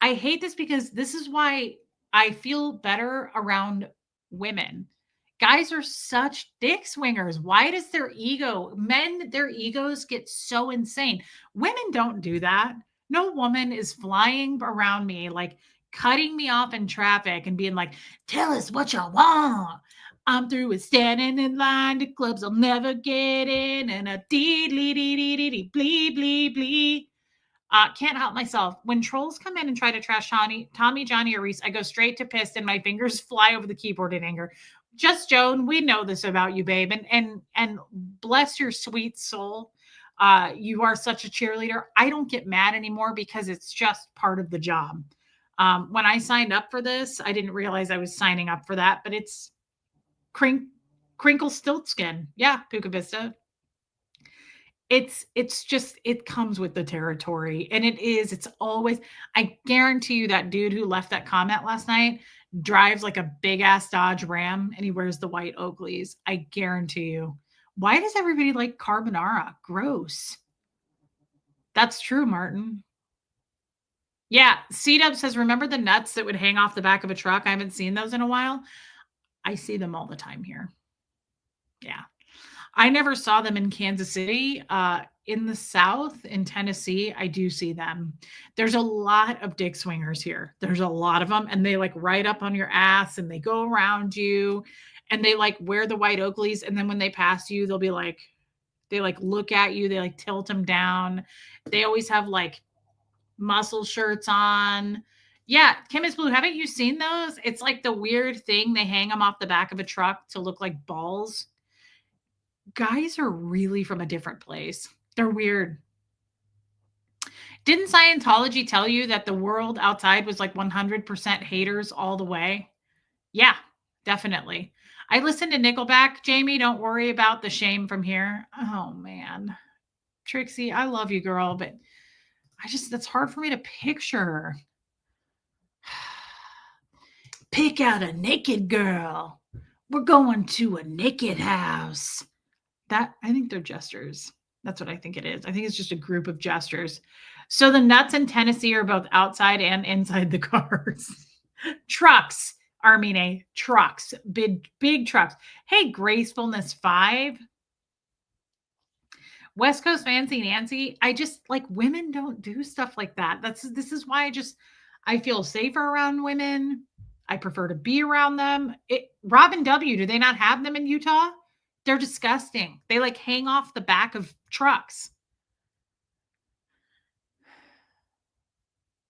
Speaker 1: I hate this because this is why I feel better around women. Guys are such dick swingers. Why does their egos get so insane? Women don't do that. No woman is flying around me, like cutting me off in traffic and being like, tell us what you want. I'm through with standing in line to clubs I'll never get in, and a dee dee dee dee dee dee blee blee blee. Can't help myself. When trolls come in and try to trash Tommy, Johnny, or Reese, I go straight to pissed and my fingers fly over the keyboard in anger. Just Joan, we know this about you, babe, and bless your sweet soul. You are such a cheerleader. I don't get mad anymore because it's just part of the job. When I signed up for this, I didn't realize I was signing up for that, but it's crinkle stilt skin. Yeah, Puka Vista. It's just it comes with the territory, and it's always. I guarantee you that dude who left that comment last night drives like a big ass Dodge Ram and he wears the white Oakleys. I guarantee you. Why does everybody like carbonara? Gross. That's true, Martin. Yeah, C-Dub says, remember the nuts that would hang off the back of a truck? I haven't seen those in a while. I see them all the time here. Yeah. I never saw them in Kansas City. In the South, in Tennessee, I do see them. There's a lot of dick swingers here. There's a lot of them, and they like right up on your ass and they go around you and they like wear the white Oakleys. And then when they pass you, they'll be like, they like look at you, they like tilt them down. They always have like muscle shirts on. Yeah, Kim is Blue. Haven't you seen those? It's like the weird thing. They hang them off the back of a truck to look like balls. Guys are really from a different place. They're weird. Didn't Scientology tell you that the world outside was like 100% haters all the way? Yeah, definitely. I listened to Nickelback, Jamie. Don't worry about the shame from here. Oh, man. Trixie, I love you, girl, but that's hard for me to picture. Pick out a naked girl. We're going to a naked house. I think they're jesters. That's what I think it is. I think it's just a group of jesters. So the nuts in Tennessee are both outside and inside the cars. Trucks, Armine, trucks, big trucks. Hey, Gracefulness 5. West Coast Fancy Nancy. I just like women don't do stuff like that. This is why I feel safer around women. I prefer to be around them. Robin W. Do they not have them in Utah? They're disgusting. They like hang off the back of trucks.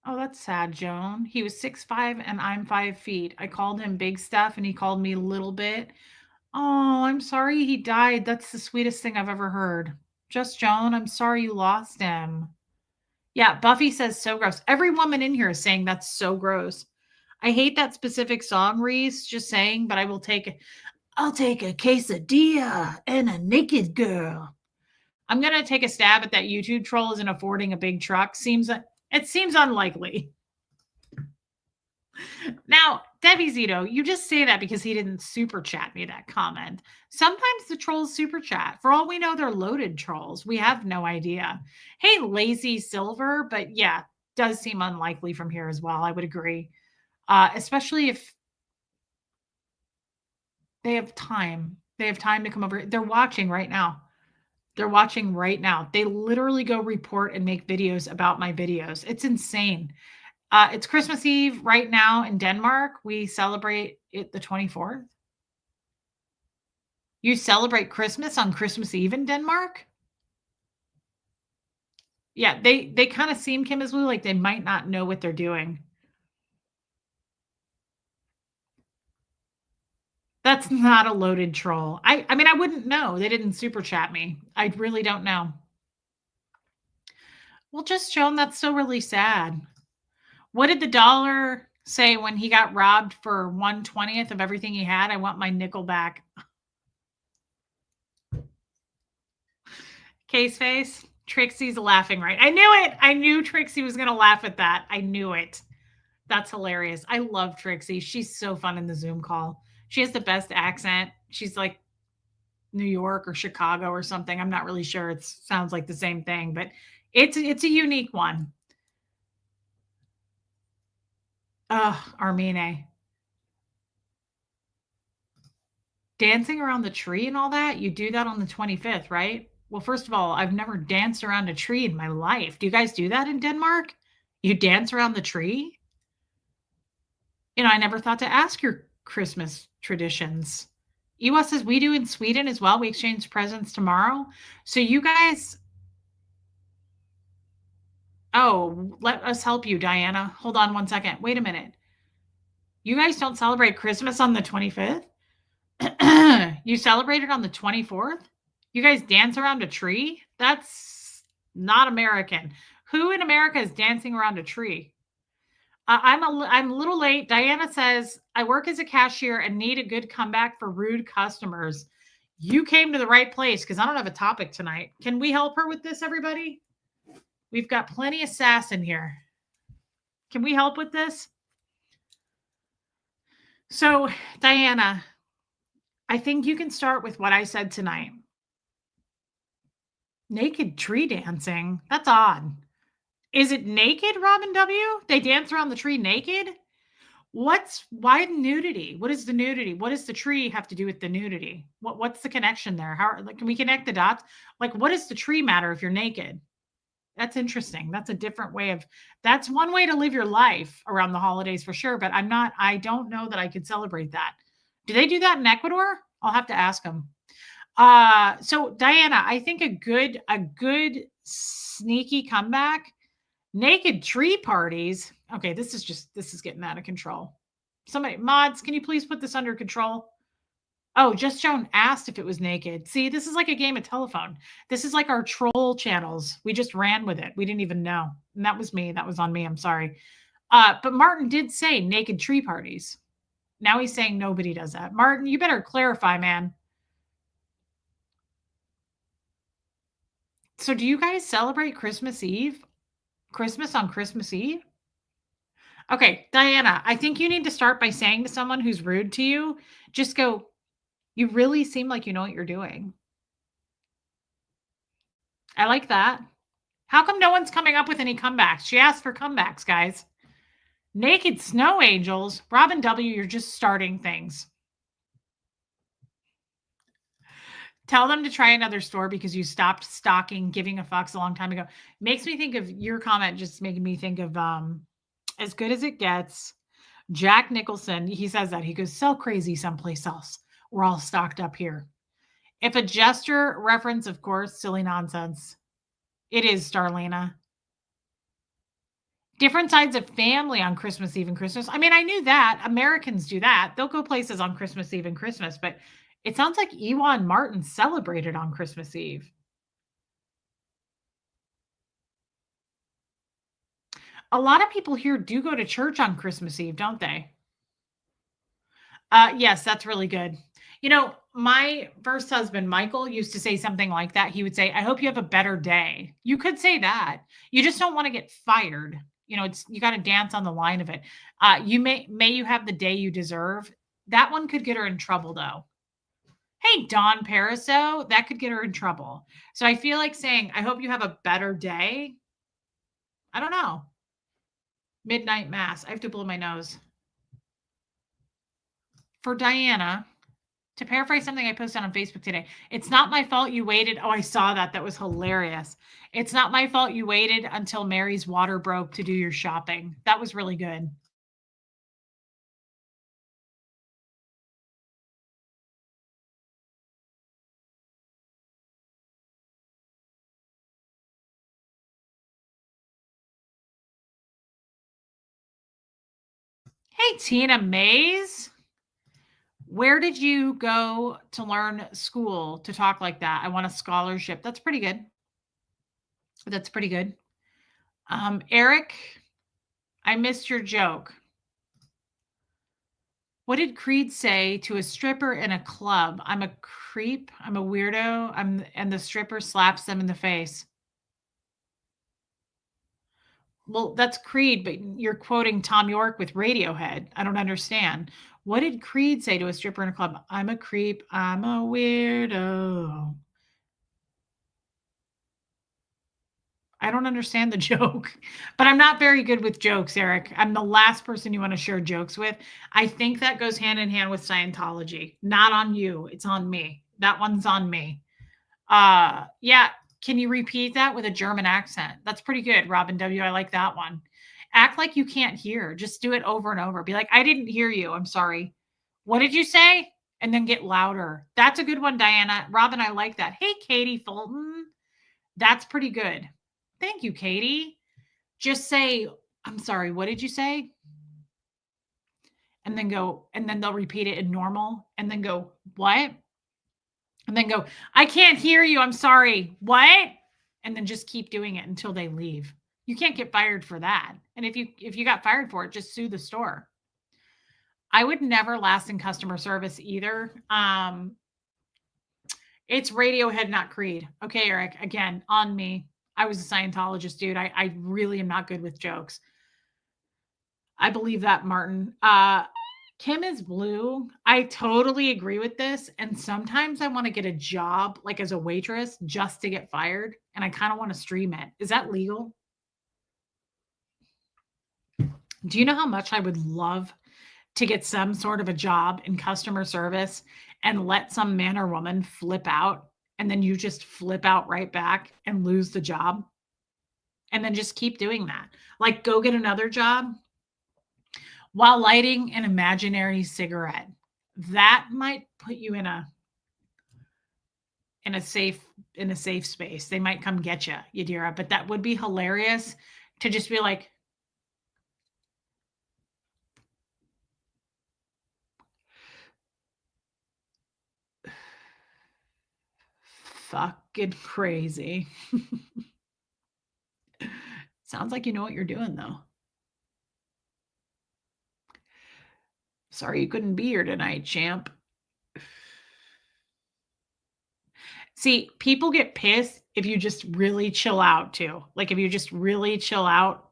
Speaker 1: Oh, that's sad, Joan. He was 6'5" and I'm 5 feet. I called him big stuff and he called me little bit. Oh, I'm sorry he died. That's the sweetest thing I've ever heard. Just Joan, I'm sorry you lost him. Yeah, Buffy says so gross. Every woman in here is saying that's so gross. I hate that specific song, Reese, just saying, but I'll take a quesadilla and a naked girl. I'm going to take a stab at that YouTube troll isn't affording a big truck. It seems unlikely. Now, Debbie Zito, you just say that because he didn't super chat me that comment. Sometimes the trolls super chat. For all we know, they're loaded trolls. We have no idea. Hey, Lazy Silver, but yeah, does seem unlikely from here as well. I would agree. Especially if They have time. They have time to come over. They're watching right now. They're watching right now. They literally go report and make videos about my videos. It's insane. It's Christmas Eve right now in Denmark. We celebrate it the 24th. You celebrate Christmas on Christmas Eve in Denmark? Yeah, they kinda seem, Kim is Blue, like they might not know what they're doing. That's not a loaded troll. I mean, I wouldn't know. They didn't super chat me. I really don't know. Well, just show 'em that's still really sad. What did the dollar say when he got robbed for 1/20th of everything he had? "I want my nickel back." Case face. Trixie's laughing, right? I knew it. I knew Trixie was gonna laugh at that. I knew it. That's hilarious. I love Trixie. She's so fun in the Zoom call. She has the best accent. She's like New York or Chicago or something. I'm not really sure. It sounds like the same thing, but it's a unique one. Armine. Dancing around the tree and all that? You do that on the 25th, right? Well, first of all, I've never danced around a tree in my life. Do you guys do that in Denmark? You dance around the tree? I never thought to ask your Christmas traditions. Ewa says we do in Sweden as well. We exchange presents tomorrow. So you guys, oh, let us help you, Diana. Hold on one second. Wait a minute. You guys don't celebrate Christmas on the 25th? You celebrate it on the 24th? You guys dance around a tree? That's not American. Who in America is dancing around a tree? I'm a little late. Diana says, I work as a cashier and need a good comeback for rude customers. You came to the right place because I don't have a topic tonight. Can we help her with this, everybody? We've got plenty of sass in here. Can we help with this? So, Diana, I think you can start with what I said tonight. Naked tree dancing. That's odd. Is it naked, Robin W? They dance around the tree naked? Why nudity? What is the nudity? What does the tree have to do with the nudity? What's the connection there? How, like, can we connect the dots? Like, what does the tree matter if you're naked? That's interesting. That's a different way of that's one way to live your life around the holidays for sure, but I don't know that I could celebrate that. Do they do that in Ecuador? I'll have to ask them. So Diana, I think a good sneaky comeback. Naked tree parties. Okay, this is getting out of control. Somebody, mods, can you please put this under control? Oh, Just Joan asked if it was naked. See, this is like a game of telephone. This is like our troll channels. We just ran with it. We didn't even know. And that was me. That was on me. I'm sorry. But Martin did say naked tree parties. Now he's saying nobody does that. Martin, you better clarify, man. So do you guys celebrate Christmas Eve? Christmas on Christmas Eve? Okay, Diana, I think you need to start by saying to someone who's rude to you, just go, you really seem like you know what you're doing. I like that. How come no one's coming up with any comebacks? She asked for comebacks, guys. Naked snow angels. Robin W., you're just starting things. Tell them to try another store because you stopped stocking Giving a Fucks a long time ago. Makes me think of your comment, just making me think of As Good as It Gets. Jack Nicholson, he says that. He goes, sell crazy someplace else. We're all stocked up here. If a gesture reference, of course, silly nonsense. It is, Starlena. Different sides of family on Christmas Eve and Christmas. I mean, I knew that. Americans do that. They'll go places on Christmas Eve and Christmas, but it sounds like Ewa and Martin celebrated on Christmas Eve. A lot of people here do go to church on Christmas Eve, don't they? Yes, that's really good. My first husband, Michael, used to say something like that. He would say, I hope you have a better day. You could say that. You just don't want to get fired. You got to dance on the line of it. May you have the day you deserve. That one could get her in trouble, though. Hey, Dawn Pariso, that could get her in trouble. So I feel like saying, I hope you have a better day. I don't know. Midnight mass. I have to blow my nose. For Diana, To paraphrase something I posted on Facebook today, it's not my fault you waited. Oh, I saw that. That was hilarious. It's not my fault you waited until Mary's water broke to do your shopping. That was really good. Hey, Tina Mays. Where did you go to learn school to talk like that? I want a scholarship. That's pretty good. That's pretty good. Eric, I missed your joke. What did Creed say to a stripper in a club? I'm a creep. I'm a weirdo. And the stripper slaps them in the face. Well, that's Creed, but you're quoting Tom York with Radiohead. I don't understand. What did Creed say to a stripper in a club? I'm a creep. I'm a weirdo. I don't understand the joke, but I'm not very good with jokes, Eric. I'm the last person you want to share jokes with. I think that goes hand in hand with Scientology. Not on you. It's on me. That one's on me. Yeah. Can you repeat that with a German accent? That's pretty good, Robin W. I like that one. Act like you can't hear. Just do it over and over. Be like, I didn't hear you. I'm sorry. What did you say? And then get louder. That's a good one, Diana. Robin, I like that. Hey, Katie Fulton. That's pretty good. Thank you, Katie. Just say, I'm sorry, what did you say? And then go, and then they'll repeat it in normal, and then go, what? And then go, I can't hear you. I'm sorry. What? And then just keep doing it until they leave. You can't get fired for that. And if you got fired for it, just sue the store. I would never last in customer service either. It's Radiohead, not Creed. Okay, Eric, again, on me. I was a Scientologist, dude. I really am not good with jokes. I believe that, Martin. Kim is blue. I totally agree with this. And sometimes I want to get a job, like as a waitress, just to get fired. And I kind of want to stream it. Is that legal? Do you know how much I would love to get some sort of a job in customer service and let some man or woman flip out? And then you just flip out right back and lose the job. And then just keep doing that. Like go get another job while lighting an imaginary cigarette. That might put you in a safe space. They might come get you, Yadira, but that would be hilarious to just be like, fucking crazy. Sounds like you know what you're doing, though. Sorry you couldn't be here tonight, champ. See, people get pissed if you just really chill out too. Like if you just really chill out.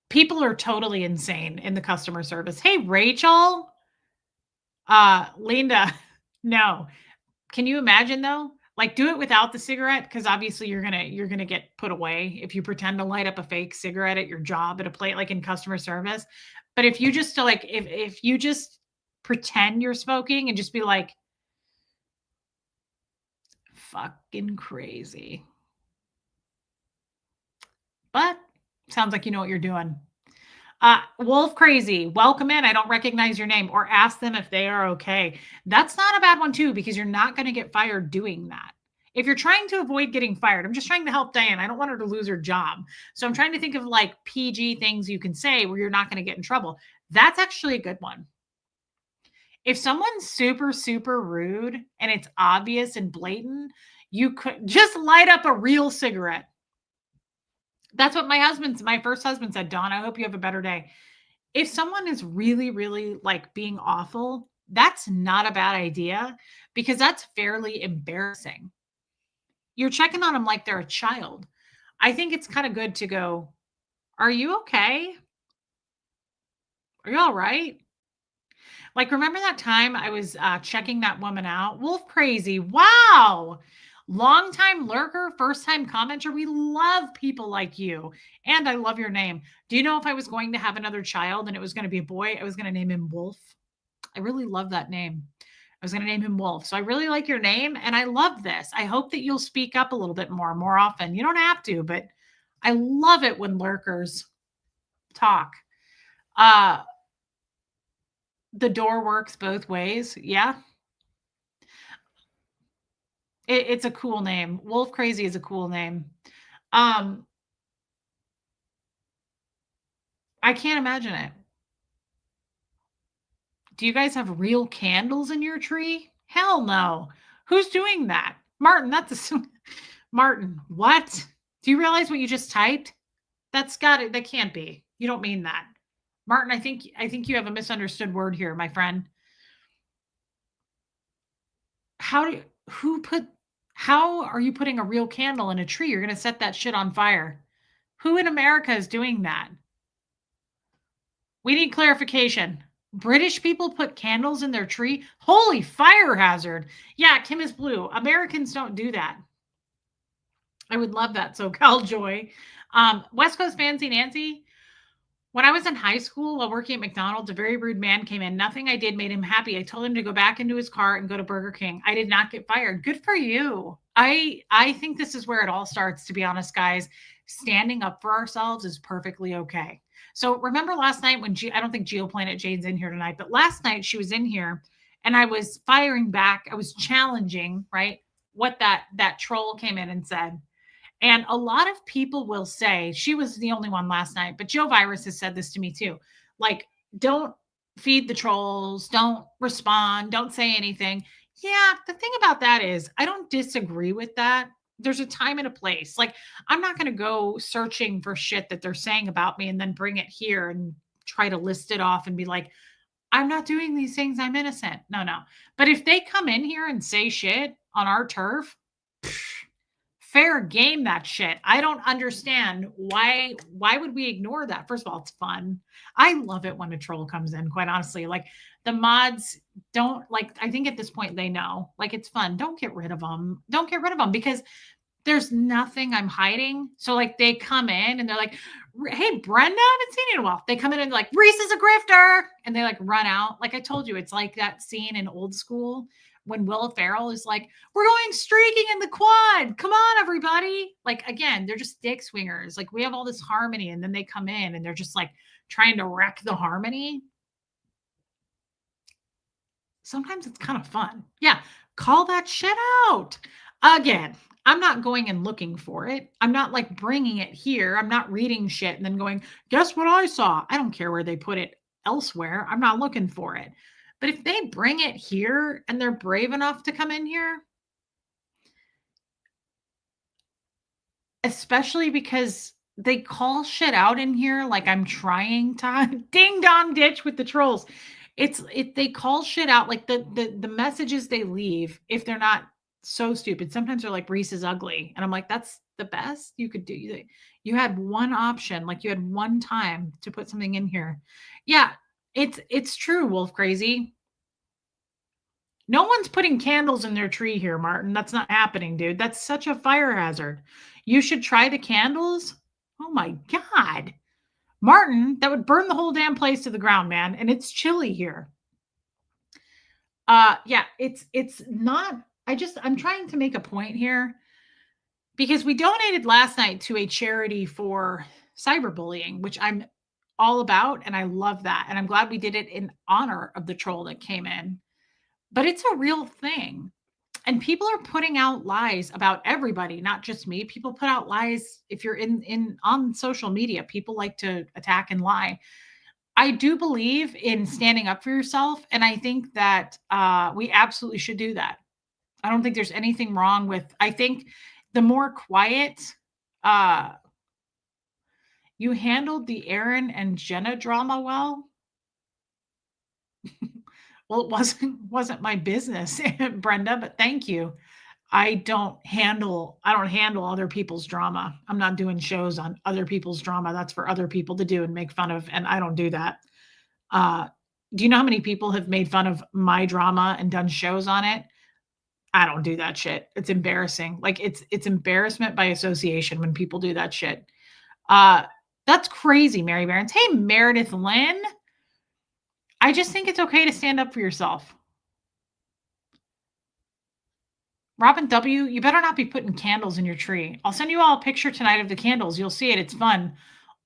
Speaker 1: People are totally insane in the customer service. Hey, Rachel. Linda. No. Can you imagine though? Like do it without the cigarette because obviously you're gonna get put away if you pretend to light up a fake cigarette at your job at a plate like in customer service. But if you just like if you just pretend you're smoking and just be like fucking crazy. But sounds like you know what you're doing. Wolf Crazy, welcome in. I don't recognize your name, or ask them if they are okay. That's not a bad one, too, because you're not going to get fired doing that. If you're trying to avoid getting fired, I'm just trying to help Diane. I don't want her to lose her job. So I'm trying to think of like PG things you can say where you're not going to get in trouble. That's actually a good one. If someone's super, super rude and it's obvious and blatant, you could just light up a real cigarette. That's what my first husband said, Dawn, I hope you have a better day. If someone is really, really like being awful, that's not a bad idea because that's fairly embarrassing. You're checking on them like they're a child. I think it's kind of good to go, are you okay? Are you all right? Like, remember that time I was checking that woman out? Wolf Crazy. Wow. Long time lurker, first time commenter. We love people like you. And I love your name. Do you know if I was going to have another child and it was going to be a boy, I was going to name him Wolf? I really love that name. I was going to name him Wolf. So I really like your name and I love this. I hope that you'll speak up a little bit more often. You don't have to, but I love it when lurkers talk. Uh the door works both ways. Yeah. It's a cool name. Wolf Crazy is a cool name. Um I can't imagine it. Do you guys have real candles in your tree? Hell no. Who's doing that? Martin, that's a Martin, what? Do you realize what you just typed? That's got it. That can't be. You don't mean that. Martin, I think you have a misunderstood word here, my friend. How do who put how are you putting a real candle in a tree? You're going to set that shit on fire. Who in America is doing that? We need clarification. British people put candles in their tree? Holy fire hazard. Yeah, Kim is blue. Americans don't do that. I would love that. So Cal Joy. West Coast Fancy Nancy. When I was in high school while working at McDonald's, a very rude man came in. Nothing I did made him happy. I told him to go back into his car and go to Burger King. I did not get fired. Good for you. I think this is where it all starts, to be honest, guys. Standing up for ourselves is perfectly okay. So remember last night when I don't think Geoplanet Jane's in here tonight, but last night she was in here and I was firing back. I was challenging, right? What that troll came in and said. And a lot of people will say, she was the only one last night, but Joe Virus has said this to me too. Like, don't feed the trolls, don't respond, don't say anything. Yeah, the thing about that is, I don't disagree with that. There's a time and a place. Like, I'm not going to go searching for shit that they're saying about me and then bring it here and try to list it off and be like, I'm not doing these things. I'm innocent. No, no. But if they come in here and say shit on our turf, fair game that shit. I don't understand why would we ignore that? First of all, it's fun. I love it when a troll comes in, quite honestly. Like the mods don't like I think at this point they know. Like it's fun. Don't get rid of them. Don't get rid of them because there's nothing I'm hiding. So like they come in and they're like, "Hey Brenda, I haven't seen you in a while." They come in and like, "Reese is a grifter," and they like run out. Like I told you, it's like that scene in Old School when Will Ferrell is like, "We're going streaking in the quad. Come on, everybody!" Like again, they're just dick swingers. Like we have all this harmony, and then they come in and they're just like trying to wreck the harmony. Sometimes it's kind of fun. Yeah, call that shit out. Again, I'm not going and looking for it. I'm not like bringing it here. I'm not reading shit and then going, guess what I saw? I don't care where they put it elsewhere. I'm not looking for it. But if they bring it here and they're brave enough to come in here, especially because they call shit out in here like I'm trying to ding dong ditch with the trolls. They call shit out like the messages they leave if they're not so stupid. Sometimes they're like Reese is ugly and I'm like that's the best you could do. You had one option, like you had one time to put something in here. Yeah, it's true, Wolf Crazy. No one's putting candles in their tree here, Martin. That's not happening, dude. That's such a fire hazard. You should try the candles. Oh my God. Martin, that would burn the whole damn place to the ground, man. And it's chilly here. Yeah, it's not I'm trying to make a point here because we donated last night to a charity for cyberbullying, which I'm all about and I love that. And I'm glad we did it in honor of the troll that came in. But it's a real thing. And people are putting out lies about everybody, not just me. People put out lies if you're in on social media. People like to attack and lie. I do believe in standing up for yourself, and I think that we absolutely should do that. I don't think there's anything wrong with. I think the more quiet you handled the Aaron and Jenna drama well. Well, it wasn't my business, Brenda, but thank you. I don't handle other people's drama. I'm not doing shows on other people's drama. That's for other people to do and make fun of, and I don't do that. Do you know how many people have made fun of my drama and done shows on it? I don't do that shit. It's embarrassing. Like it's embarrassment by association when people do that shit. That's crazy, Mary Barons. Hey, Meredith Lynn. I just think it's okay to stand up for yourself. Robin W., you better not be putting candles in your tree. I'll send you all a picture tonight of the candles. You'll see it. It's fun.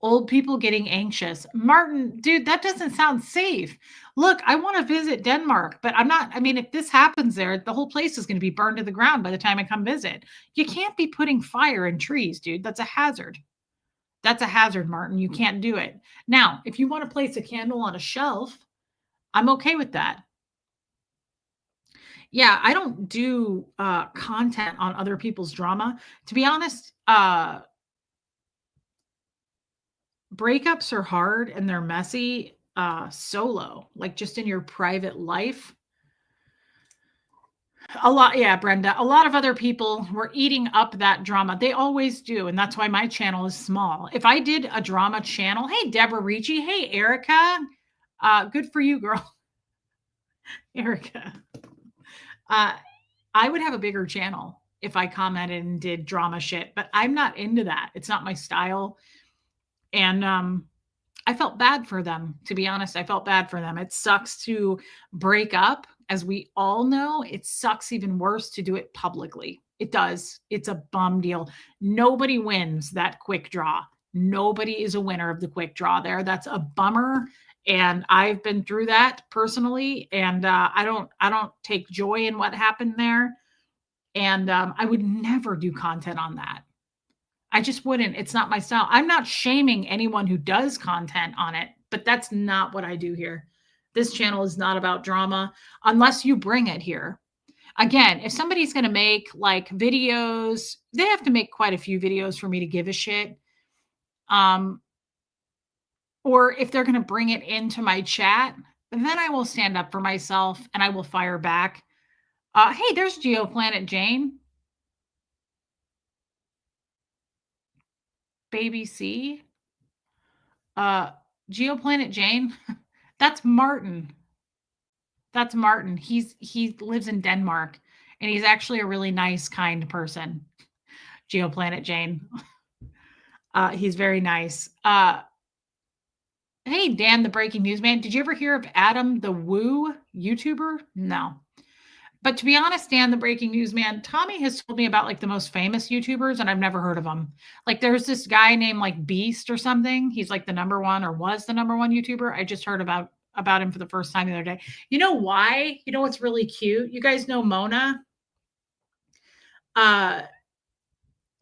Speaker 1: Old people getting anxious. Martin, dude, that doesn't sound safe. Look, I want to visit Denmark, but I'm not. I mean, if this happens there, the whole place is going to be burned to the ground by the time I come visit. You can't be putting fire in trees, dude. That's a hazard. That's a hazard, Martin. You can't do it. Now, if you want to place a candle on a shelf, I'm okay with that. Yeah, I don't do content on other people's drama. To be honest, breakups are hard and they're messy solo, like just in your private life. A lot, yeah, Brenda. A lot of other people were eating up that drama. They always do, and that's why my channel is small. If I did a drama channel, hey Deborah Ricci, hey Erica, good for you, girl, Erica. I would have a bigger channel if I commented and did drama shit, but I'm not into that. It's not my style. And I felt bad for them, to be honest. I felt bad for them. It sucks to break up. As we all know, it sucks even worse to do it publicly. It does. It's a bum deal. Nobody wins that quick draw. Nobody is a winner of the quick draw there. That's a bummer. And I've been through that personally. And I don't take joy in what happened there. And I would never do content on that. I just wouldn't. It's not my style. I'm not shaming anyone who does content on it, but that's not what I do here. This channel is not about drama unless you bring it here. Again, if somebody's going to make like videos, they have to make quite a few videos for me to give a shit. Or if they're going to bring it into my chat, then I will stand up for myself and I will fire back. Hey, there's GeoPlanet Jane. Baby C. GeoPlanet Jane. That's Martin. That's Martin. He lives in Denmark and he's actually a really nice, kind person. GeoPlanet Jane. He's very nice. Hey, Dan, the breaking news man. Did you ever hear of Adam the Woo YouTuber? No. But to be honest, Dan, the breaking news man, Tommy has told me about like the most famous YouTubers, and I've never heard of them. Like there's this guy named like Beast or something. He's like the number one or was the number one YouTuber. I just heard about him for the first time the other day. You know why? You know what's really cute? You guys know Mona? Uh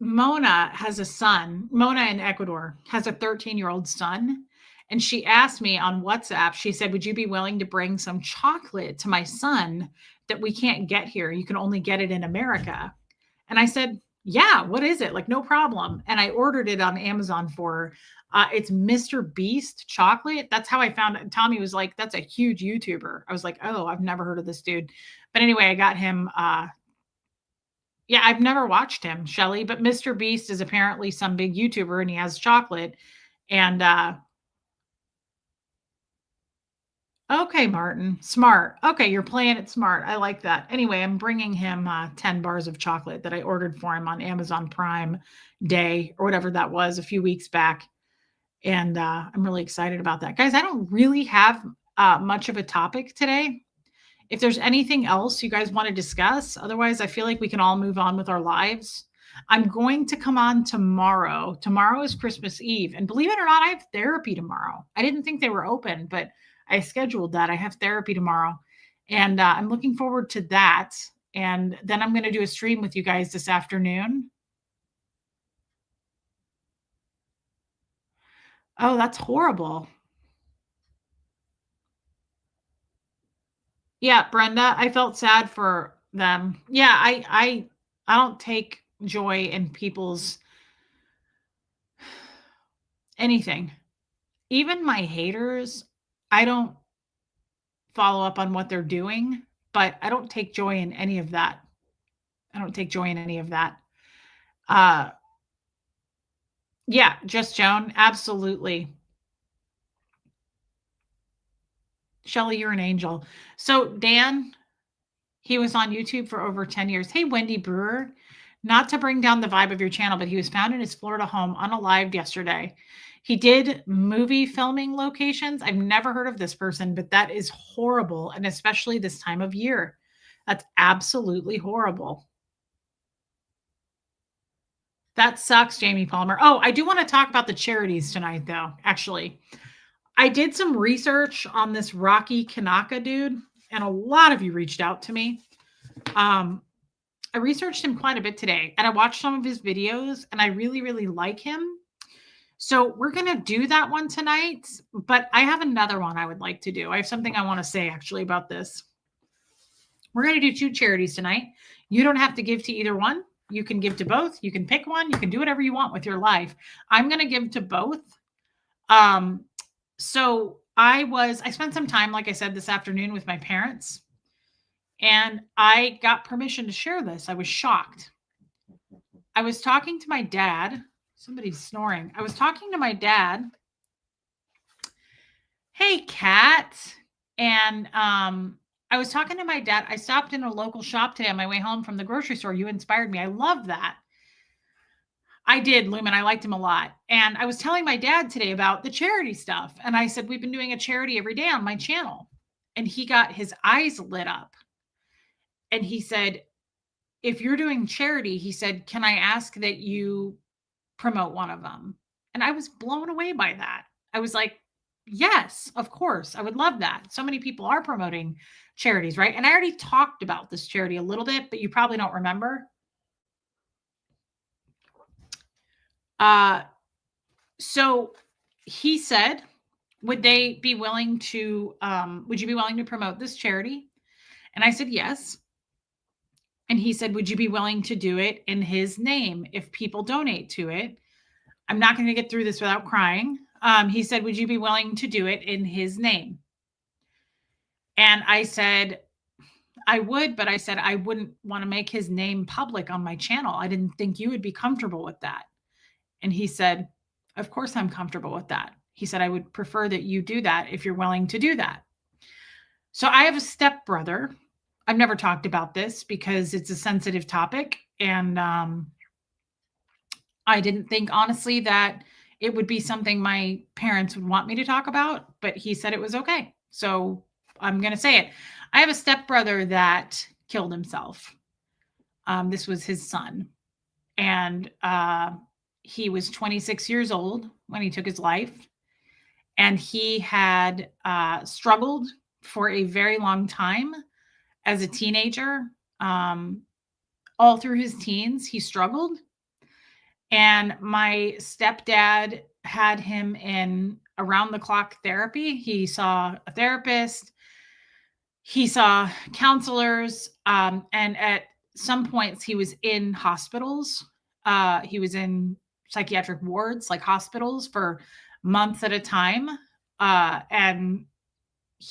Speaker 1: Mona has a son. Mona in Ecuador has a 13-year-old son. And she asked me on WhatsApp, she said, would you be willing to bring some chocolate to my son that we can't get here? You can only get it in America. And I said, yeah, what is it? Like, no problem. And I ordered it on Amazon for her. It's Mr. Beast chocolate. That's how I found it. Tommy was like, that's a huge YouTuber. I was like, oh, I've never heard of this dude. But anyway, I got him. Yeah, I've never watched him, Shelly, but Mr. Beast is apparently some big YouTuber and he has chocolate. And okay, Martin, smart. Okay, you're playing it smart. I like that. Anyway, I'm bringing him 10 bars of chocolate that I ordered for him on Amazon Prime Day or whatever that was a few weeks back. And I'm really excited about that. Guys, I don't really have much of a topic today. If there's anything else you guys want to discuss, otherwise, I feel like we can all move on with our lives. I'm going to come on tomorrow. Tomorrow is Christmas Eve. And believe it or not, I have therapy tomorrow. I didn't think they were open, but I scheduled that. I have therapy tomorrow. And I'm looking forward to that. And then I'm going to do a stream with you guys this afternoon. Oh, that's horrible. Yeah, Brenda, I felt sad for them. Yeah, I don't take joy in people's anything. Even my haters, I don't follow up on what they're doing, but I don't take joy in any of that. I don't take joy in any of that. Uh yeah, just Joan, absolutely. Shelly, you're an angel. So Dan, he was on YouTube for over 10 years. Hey, Wendy Brewer, not to bring down the vibe of your channel, but he was found in his Florida home unalived yesterday. He did movie filming locations. I've never heard of this person, but that is horrible, and especially this time of year. That's absolutely horrible. That sucks, Jamie Palmer. Oh, I do wanna talk about the charities tonight, though, actually. I did some research on this Rocky Kanaka dude, and a lot of you reached out to me. Um, I researched him quite a bit today, and I watched some of his videos, and I really, really like him. So we're gonna do that one tonight, but I have another one I would like to do. I have something I wanna say actually about this. We're gonna do 2 charities tonight. You don't have to give to either one. You can give to both. You can pick one. You can do whatever you want with your life. I'm gonna give to both. Um, so I spent some time, like I said, this afternoon with my parents, and I got permission to share this. I was shocked. I was talking to my dad. Somebody's snoring. I was talking to my dad. Hey, cat. And I was talking to my dad. I stopped in a local shop today on my way home from the grocery store. You inspired me. I love that. I did, Lumen. I liked him a lot. And I was telling my dad today about the charity stuff. And I said, we've been doing a charity every day on my channel. And he got his eyes lit up. And he said, if you're doing charity, he said, can I ask that you promote one of them? And I was blown away by that. I was like, yes, of course. I would love that. So many people are promoting charities, right? And I already talked about this charity a little bit, but you probably don't remember. So he said, would you be willing to promote this charity? And I said, yes. And he said, would you be willing to do it in his name if people donate to it? I'm not going to get through this without crying. He said, would you be willing to do it in his name? And I said, I would, but I said, I wouldn't want to make his name public on my channel. I didn't think you would be comfortable with that. And he said, of course I'm comfortable with that. He said, I would prefer that you do that if you're willing to do that. So I have a stepbrother. I've never talked about this because it's a sensitive topic. And I didn't think, honestly, that it would be something my parents would want me to talk about, but he said it was okay. So I'm going to say it. I have a stepbrother that killed himself. This was his son. And he was 26 years old when he took his life. And he had struggled for a very long time as a teenager. All through his teens, he struggled. And my stepdad had him in around the clock therapy. He saw a therapist, he saw counselors, and at some points he was in hospitals. He was in psychiatric wards, like hospitals, for months at a time. And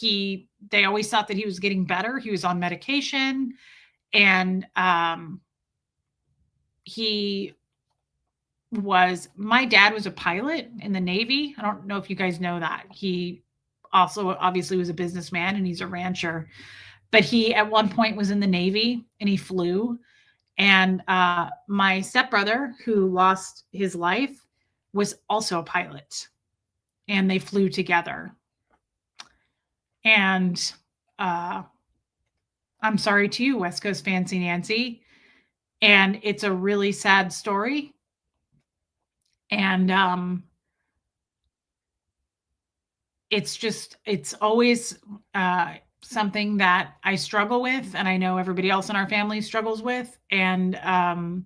Speaker 1: they always thought that he was getting better. He was on medication, and my dad was a pilot in the Navy. I don't know if you guys know that. He also obviously was a businessman, and he's a rancher. But he at one point was in the Navy, and he flew. And my stepbrother, who lost his life, was also a pilot, and they flew together. And I'm sorry to you, West Coast Fancy Nancy. And it's a really sad story. And it's always something that I struggle with, and I know everybody else in our family struggles with. And I've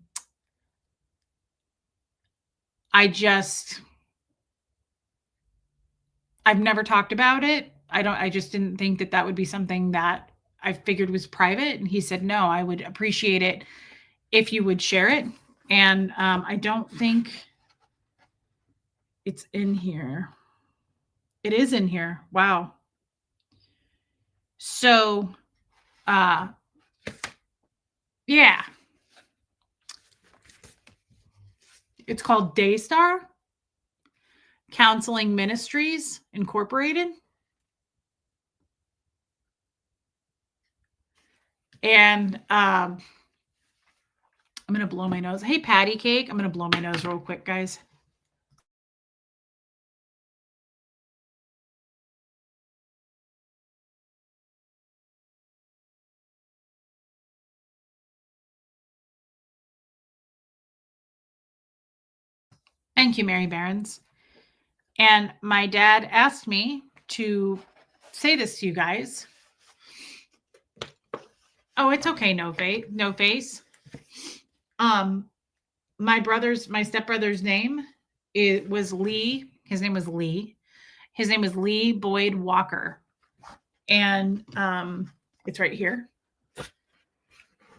Speaker 1: never talked about it. I just didn't think that would be something that I figured was private. And he said, no, I would appreciate it if you would share it. And I don't think it's in here. It is in here. Wow. So, yeah. It's called Daystar Counseling Ministries Incorporated. And I'm going to blow my nose. Hey, Patty Cake. I'm going to blow my nose real quick, guys. Thank you, Mary Barons. And my dad asked me to say this to you guys. Oh, it's okay. No face. My stepbrother's name was Lee. His name was Lee. His name was Lee Boyd Walker. And it's right here.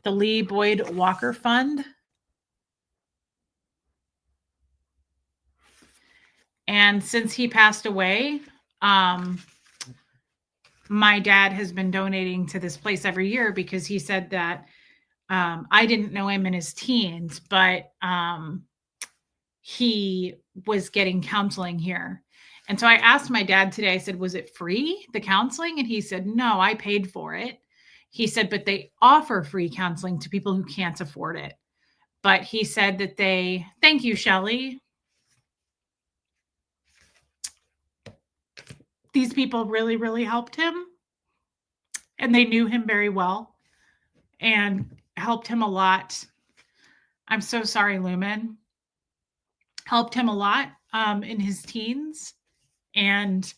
Speaker 1: The Lee Boyd Walker Fund. And since he passed away, my dad has been donating to this place every year because he said that I didn't know him in his teens, but he was getting counseling here. And so I asked my dad today, I said, was it free, the counseling? And he said, no, I paid for it. He said, but they offer free counseling to people who can't afford it. But he said that thank you, Shelley. These people really, really helped him. And they knew him very well and helped him a lot. I'm so sorry, Lumen. Helped him a lot in his teens. And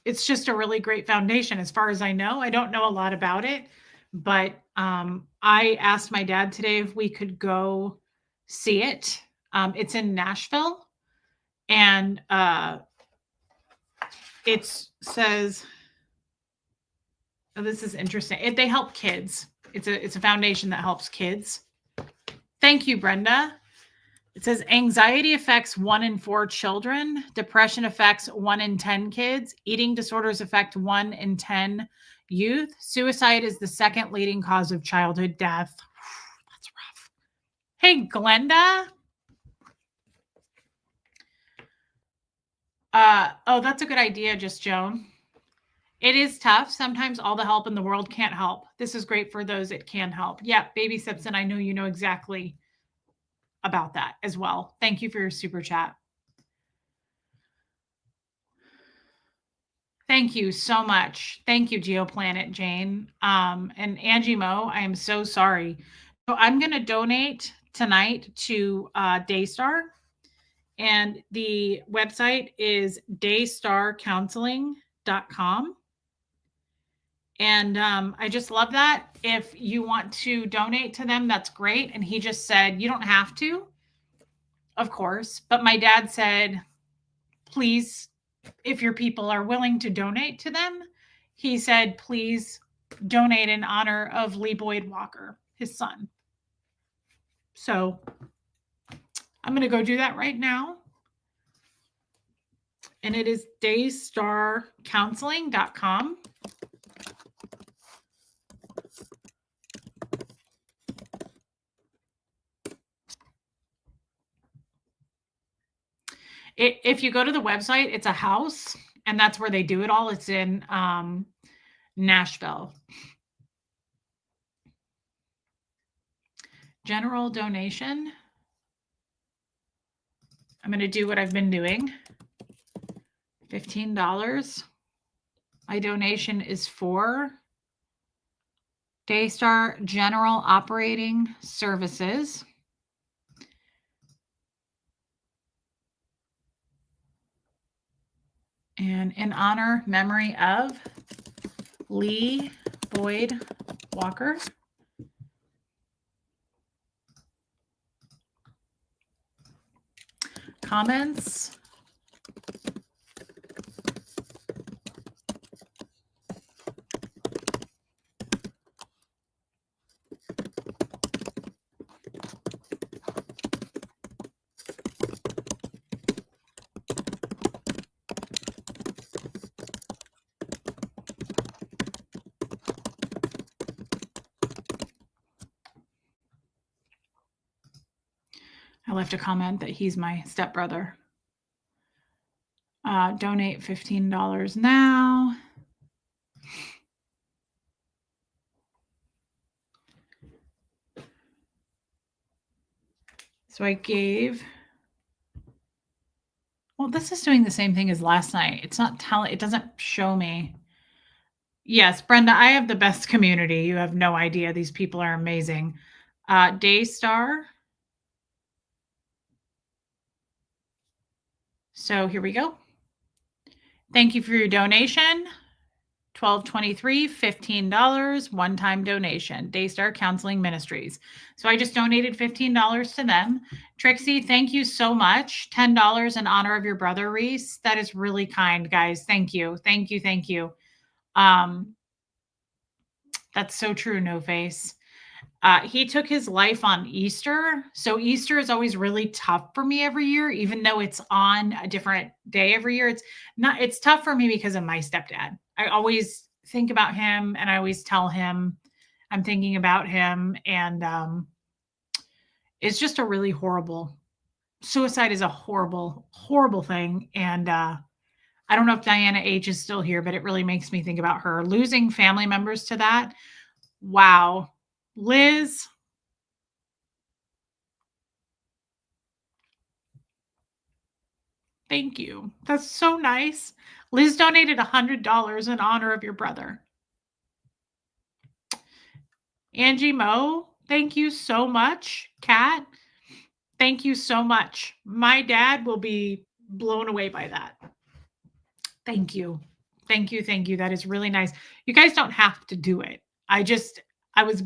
Speaker 1: it's just a really great foundation. As far as I know, I don't know a lot about it, but I asked my dad today if we could go see it. It's in Nashville, and it says, oh, this is interesting. They help kids. It's a foundation that helps kids. Thank you, Brenda. It says anxiety affects 1 in 4 children. Depression affects 1 in 10 kids. Eating disorders affect 1 in 10 youth. Suicide is the second leading cause of childhood death. That's rough. Hey, Glenda. Oh, that's a good idea, Just Joan. It is tough. Sometimes all the help in the world can't help. This is great for those it can help. Yeah, Baby Simpson, I know you know exactly about that as well. Thank you for your super chat. Thank you so much. Thank you, GeoPlanet Jane. And Angie Mo, I am so sorry. So I'm going to donate tonight to Daystar. And the website is daystarcounseling.com. And I just love that. If you want to donate to them, that's great. And he just said, you don't have to, of course. But my dad said, please, if your people are willing to donate to them, he said, please donate in honor of Lee Boyd Walker, his son. So I'm going to go do that right now. And it is daystarcounseling.com. If you go to the website, it's a house, and that's where they do it all. It's in Nashville. General donation. I'm going to do what I've been doing. $15. My donation is for Daystar General Operating Services. And in honor, memory of Lee Boyd Walker. Comments? I left a comment that he's my stepbrother. Donate $15 now. So I gave, well, this is doing the same thing as last night. It's not telling, it doesn't show me. Yes, Brenda, I have the best community. You have no idea. These people are amazing. Daystar So here we go. Thank you for your donation. 1223, $15, one-time donation, Daystar Counseling Ministries. So I just donated $15 to them. Trixie, thank you so much. $10 in honor of your brother, Reese. That is really kind, guys. Thank you. Thank you. Thank you. That's so true, No Face. He took his life on Easter. So Easter is always really tough for me every year, even though it's on a different day every year. It's tough for me because of my stepdad. I always think about him and I always tell him I'm thinking about him. And it's just a really horrible suicide is a horrible, horrible thing. And I don't know if Diana H is still here, but it really makes me think about her losing family members to that. Wow. Liz, thank you. That's so nice. Liz donated $100 in honor of your brother. Angie Mo, thank you so much. Kat, thank you so much. My dad will be blown away by that. Thank you. Thank you. Thank you. That is really nice. You guys don't have to do it. I was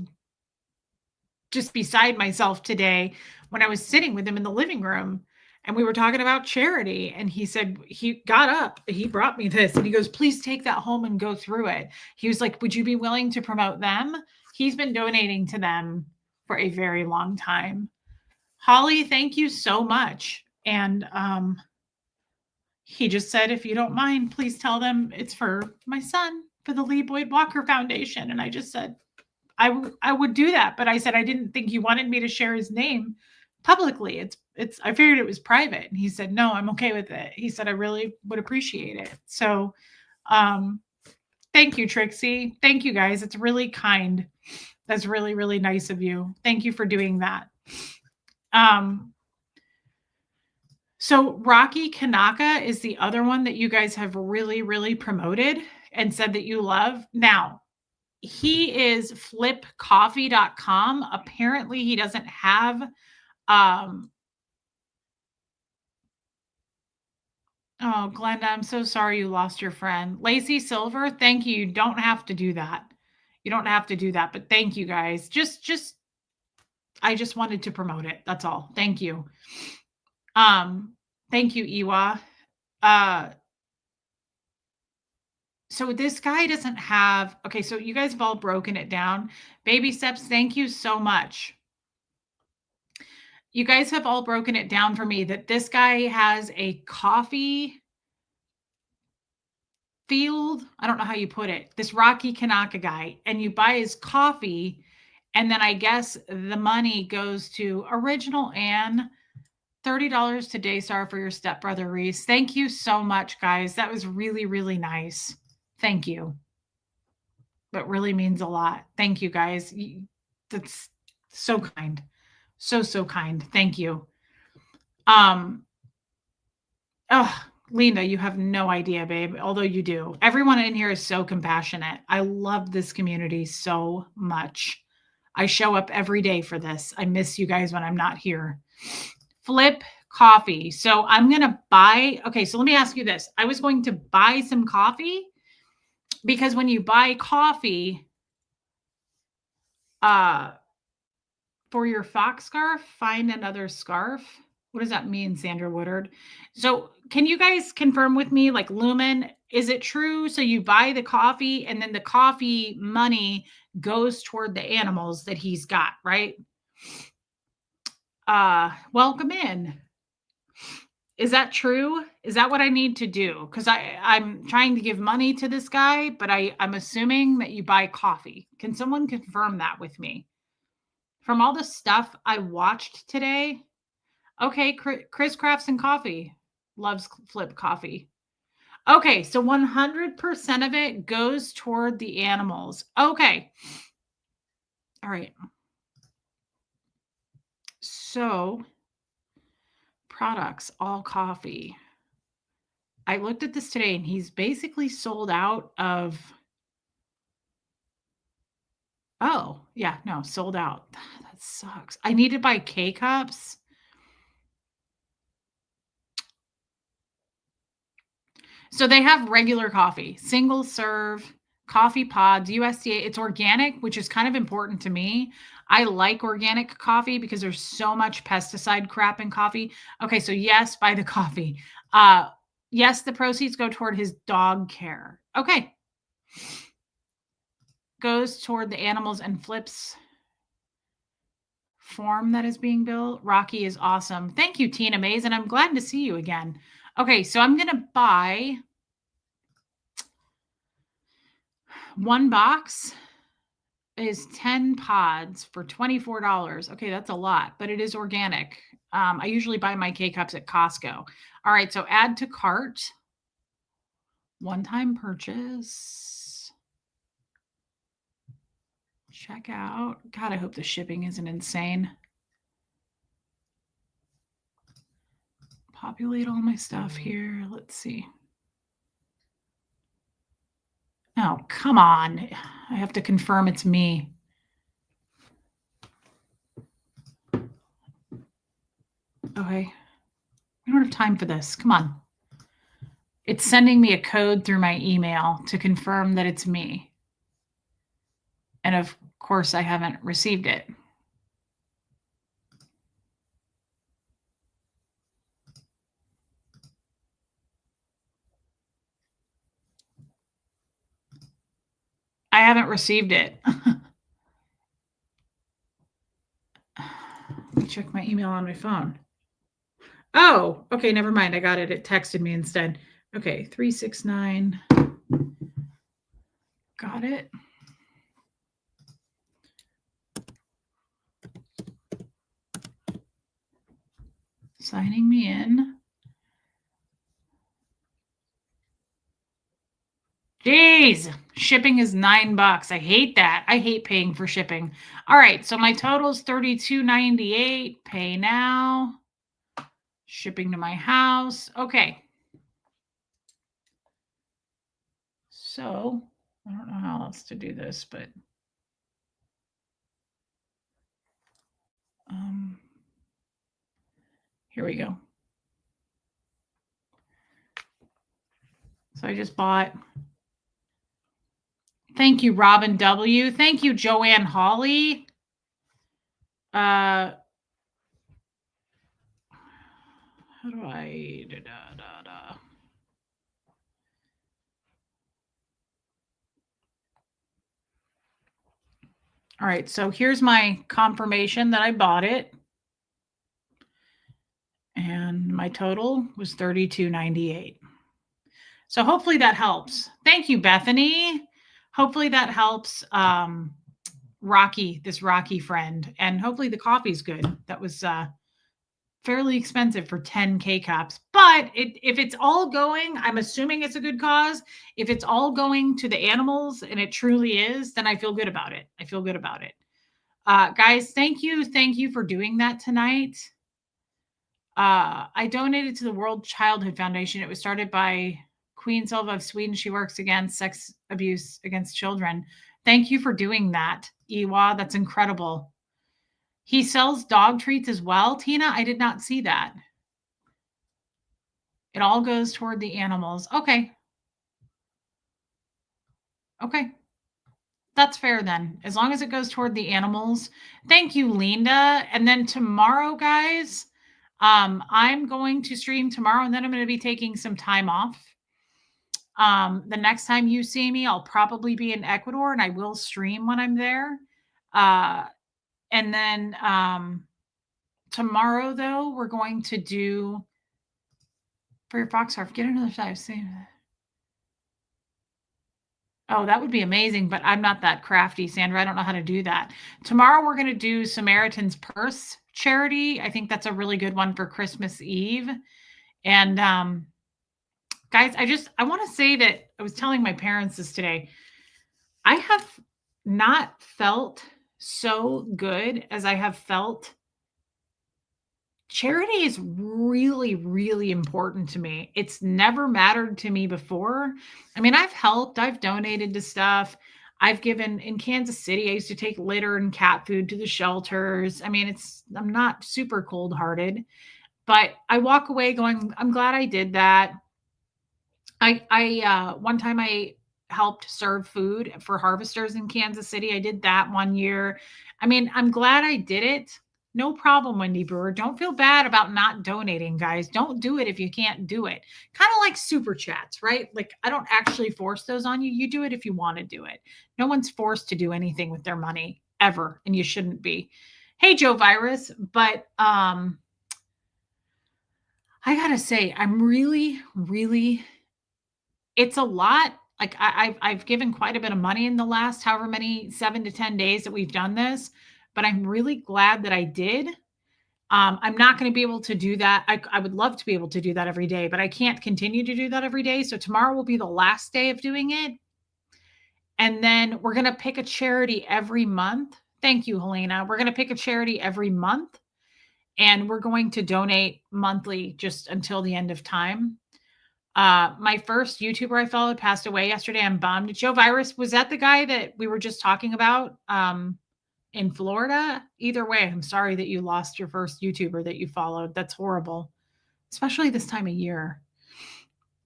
Speaker 1: just beside myself today when I was sitting with him in the living room and we were talking about charity. And he said, he got up, he brought me this and he goes, please take that home and go through it. He was like, would you be willing to promote them? He's been donating to them for a very long time. Holly, thank you so much. And he just said, if you don't mind, please tell them it's for my son, for the Lee Boyd Walker Foundation. And I just said, I would do that, but I said I didn't think you wanted me to share his name publicly. I figured it was private. And he said, no, I'm okay with it. He said, I really would appreciate it. So thank you, Trixie. Thank you guys. It's really kind. That's really, really nice of you. Thank you for doing that. So Rocky Kanaka is the other one that you guys have really, really promoted and said that you love. Now, he is flipcoffee.com. Apparently he doesn't have oh, Glenda, I'm so sorry you lost your friend. Lacey Silver, thank you. You don't have to do that. You don't have to do that, but thank you guys. I just wanted to promote it. That's all. Thank you. Thank you, Iwa. So this guy doesn't have, okay, so you guys have all broken it down. Baby steps, thank you so much. You guys have all broken it down for me that this guy has a coffee field. I don't know how you put it. This Rocky Kanaka guy, and you buy his coffee, and then I guess the money goes to Original Ann. $30 to Daystar for your stepbrother, Reese. Thank you so much, guys. That was really, really nice. Thank you. That really means a lot. Thank you, guys. That's so kind. So kind. Thank you. Linda, you have no idea, babe, although you do. Everyone in here is so compassionate. I love this community so much. I show up every day for this. I miss you guys when I'm not here. Flip coffee. So I'm going to buy, okay, so let me ask you this. I was going to buy some coffee because when you buy coffee, for your fox scarf, find another scarf. What does that mean, Sandra Woodard? So can you guys confirm with me, like Lumen, is it true? So you buy the coffee and then the coffee money goes toward the animals that he's got, right? Welcome in. Is that true? Is that what I need to do? Because I'm trying to give money to this guy, but I'm assuming that you buy coffee. Can someone confirm that with me? From all the stuff I watched today, okay, Chris Crafts and Coffee loves Flip Coffee. Okay, so 100% of it goes toward the animals. Okay. All right. So, products, all coffee. I looked at this today and he's basically sold out of. Oh, yeah, no, sold out. That sucks. I need to buy K-cups. So they have regular coffee, single serve coffee pods, USDA. It's organic, which is kind of important to me. I like organic coffee because there's so much pesticide crap in coffee. Okay, so yes, buy the coffee. Yes, the proceeds go toward his dog care. Okay. Goes toward the animals and flips form that is being built. Rocky is awesome. Thank you, Tina Mays, and I'm glad to see you again. Okay, so I'm gonna buy one box is 10 pods for $24. Okay, that's a lot, but it is organic. I usually buy my K-Cups at Costco. All right, so add to cart. One-time purchase. Check out. God, I hope the shipping isn't insane. Populate all my stuff here. Let's see. Oh, come on. I have to confirm it's me. Okay. We don't have time for this. Come on. It's sending me a code through my email to confirm that it's me. And of course, I haven't received it. I haven't received it. Let me check my email on my phone. Oh, okay, never mind. I got it. It texted me instead. Okay, 369. Got it. Signing me in. Jeez, shipping is $9. I hate that. I hate paying for shipping. All right, so my total is $32.98. Pay now. Shipping to my house. Okay. So I don't know how else to do this, but here we go. So I just bought. Thank you, Robin W. Thank you, Joanne Hawley. How do I All right, so here's my confirmation that I bought it. And my total was $32.98. So hopefully that helps. Thank you, Bethany. Hopefully that helps Rocky, this Rocky friend. And hopefully the coffee's good. That was fairly expensive for 10 K-Cups. But if it's all going, I'm assuming it's a good cause. If it's all going to the animals, and it truly is, then I feel good about it. I feel good about it. Guys, thank you. Thank you for doing that tonight. I donated to the World Childhood Foundation. It was started by Queen Silva of Sweden. She works against sex abuse against children. Thank you for doing that, Iwa. That's incredible. He sells dog treats as well, Tina. I did not see that. It all goes toward the animals. Okay. Okay. That's fair then. As long as it goes toward the animals. Thank you, Linda. And then tomorrow, guys, I'm going to stream tomorrow, and then I'm going to be taking some time off. The next time you see me, I'll probably be in Ecuador, and I will stream when I'm there. And then tomorrow, though, we're going to do for your fox scarf. Get another size. Oh, that would be amazing, but I'm not that crafty, Sandra. I don't know how to do that. Tomorrow, we're going to do Samaritan's Purse charity. I think that's a really good one for Christmas Eve. And guys, I want to say that I was telling my parents this today. I have not felt so good as I have felt. Charity is really, really important to me. It's never mattered to me before. I mean, I've helped, I've donated to stuff. I've given in Kansas City, I used to take litter and cat food to the shelters. I mean, I'm not super cold-hearted, but I walk away going, I'm glad I did that. One time I helped serve food for harvesters in Kansas City. I did that one year. I mean, I'm glad I did it. No problem, Wendy Brewer. Don't feel bad about not donating, guys. Don't do it if you can't do it. Kind of like super chats, right? Like I don't actually force those on you. You do it if you want to do it. No one's forced to do anything with their money ever, and you shouldn't be. Hey, Joe Virus, but I gotta say, I'm really, really it's a lot. Like I've given quite a bit of money in the last however many 7 to 10 days that we've done this, but I'm really glad that I did. I'm not going to be able to do that. I would love to be able to do that every day, but I can't continue to do that every day. So tomorrow will be the last day of doing it. And then we're going to pick a charity every month. Thank you, Helena. We're going to pick a charity every month and we're going to donate monthly just until the end of time. My first YouTuber I followed passed away yesterday. I'm bummed. Joe Virus, was that the guy that we were just talking about in Florida? Either way, I'm sorry that you lost your first YouTuber that you followed. That's horrible, especially this time of year.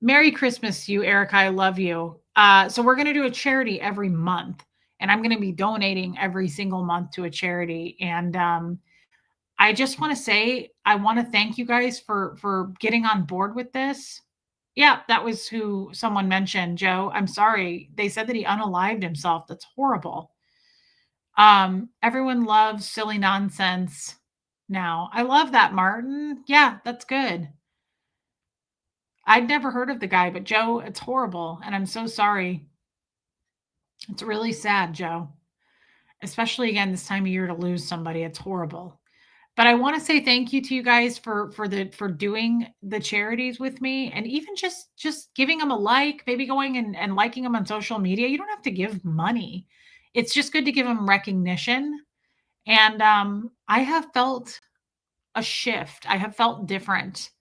Speaker 1: Merry Christmas, you, Erica. I love you. So we're going to do a charity every month, and I'm going to be donating every single month to a charity. And I just want to say, I want to thank you guys for getting on board with this. Yeah, that was who someone mentioned, Joe. I'm sorry. They said that he unalived himself. That's horrible. Everyone loves silly nonsense now. I love that, Martin. Yeah, that's good. I'd never heard of the guy, but Joe, it's horrible. And I'm so sorry. It's really sad, Joe. Especially again this time of year to lose somebody. It's horrible. But I want to say thank you to you guys for doing the charities with me, and even just giving them a like, maybe going and liking them on social media. You don't have to give money. It's just good to give them recognition. And I have felt a shift. I have felt different.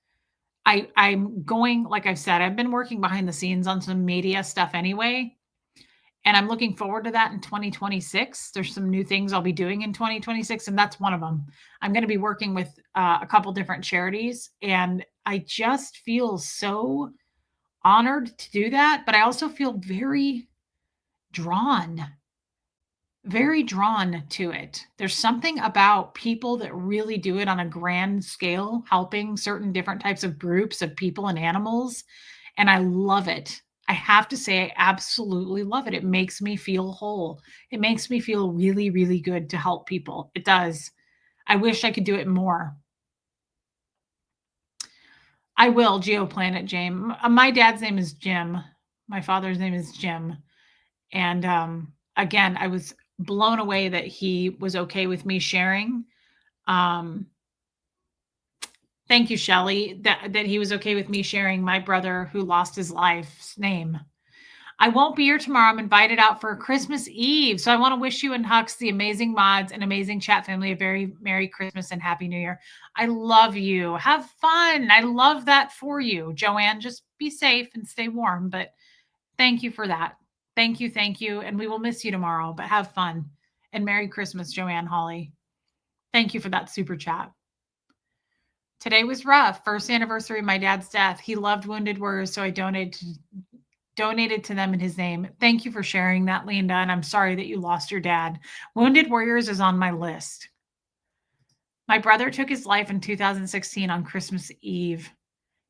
Speaker 1: I'm going, like I've said, I've been working behind the scenes on some media stuff anyway. And I'm looking forward to that in 2026. There's some new things I'll be doing in 2026, and that's one of them. I'm going to be working with a couple different charities, and I just feel so honored to do that. But I also feel drawn, very drawn to it. There's something about people that really do it on a grand scale, helping certain different types of groups of people and animals. And I love it. I have to say, I absolutely love it. It makes me feel whole. It makes me feel really, really good to help people. It does. I wish I could do it more. I will, GeoPlanet James. My dad's name is Jim. My father's name is Jim. And again, I was blown away that he was okay with me sharing. Thank you, Shelly, that he was okay with me sharing my brother who lost his life's name. I won't be here tomorrow. I'm invited out for Christmas Eve. So I want to wish you and Hux, the amazing mods and amazing chat family, a very Merry Christmas and Happy New Year. I love you. Have fun. I love that for you. Joanne, just be safe and stay warm. But thank you for that. Thank you. Thank you. And we will miss you tomorrow, but have fun. And Merry Christmas, Joanne Holly. Thank you for that super chat. Today was rough. First anniversary of my dad's death. He loved Wounded Warriors, so I donated to them in his name. Thank you for sharing that, Linda, and I'm sorry that you lost your dad. Wounded Warriors is on my list. My brother took his life in 2016 on Christmas Eve.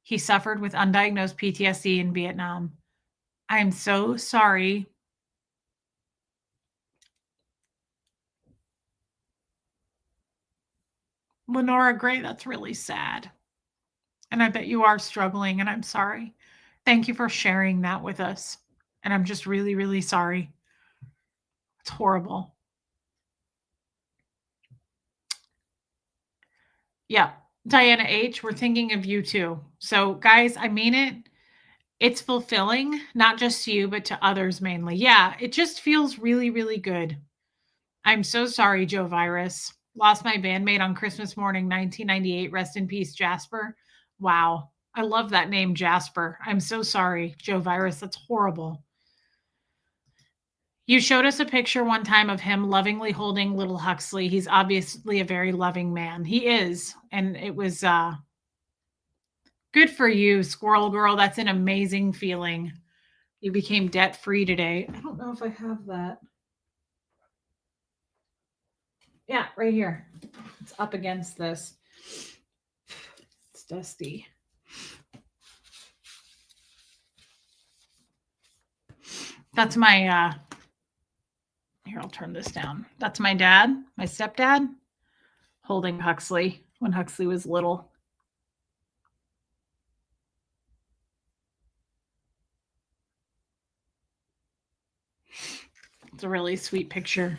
Speaker 1: He suffered with undiagnosed PTSD in Vietnam. I am so sorry. Lenora Gray, that's really sad. And I bet you are struggling, and I'm sorry. Thank you for sharing that with us. And I'm just really, really sorry. It's horrible. Yeah. Diana H., we're thinking of you too. So, guys, I mean it. It's fulfilling, not just to you, but to others mainly. Yeah, it just feels really, really good. I'm so sorry, Joe Virus. Lost my bandmate on Christmas morning, 1998. Rest in peace, Jasper. Wow. I love that name, Jasper. I'm so sorry, Joe Virus. That's horrible. You showed us a picture one time of him lovingly holding little Huxley. He's obviously a very loving man. He is. And it was Good for you, Squirrel Girl. That's an amazing feeling. You became debt-free today. I don't know if I have that. Yeah, right here. It's up against this. It's dusty. That's my here, I'll turn this down. That's my dad, my stepdad, holding Huxley when Huxley was little. It's a really sweet picture.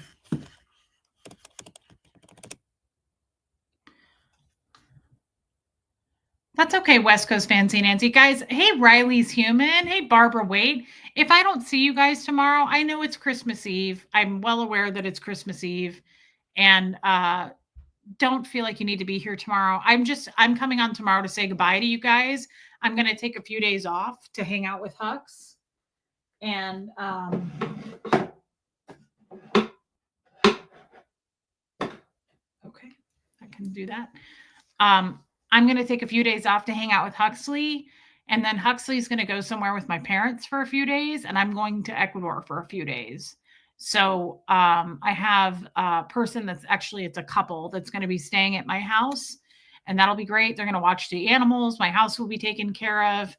Speaker 1: That's okay, West Coast Fancy Nancy. Guys, hey, Riley's Human. Hey, Barbara Wade. If I don't see you guys tomorrow, I know it's Christmas Eve. I'm well aware that it's Christmas Eve. And don't feel like you need to be here tomorrow. I'm coming on tomorrow to say goodbye to you guys. I'm going to take a few days off to hang out with Hux. And okay, I can do that. I'm going to take a few days off to hang out with Huxley. And then Huxley's going to go somewhere with my parents for a few days. And I'm going to Ecuador for a few days. So I have a person that's actually, it's a couple that's going to be staying at my house. And that'll be great. They're going to watch the animals. My house will be taken care of.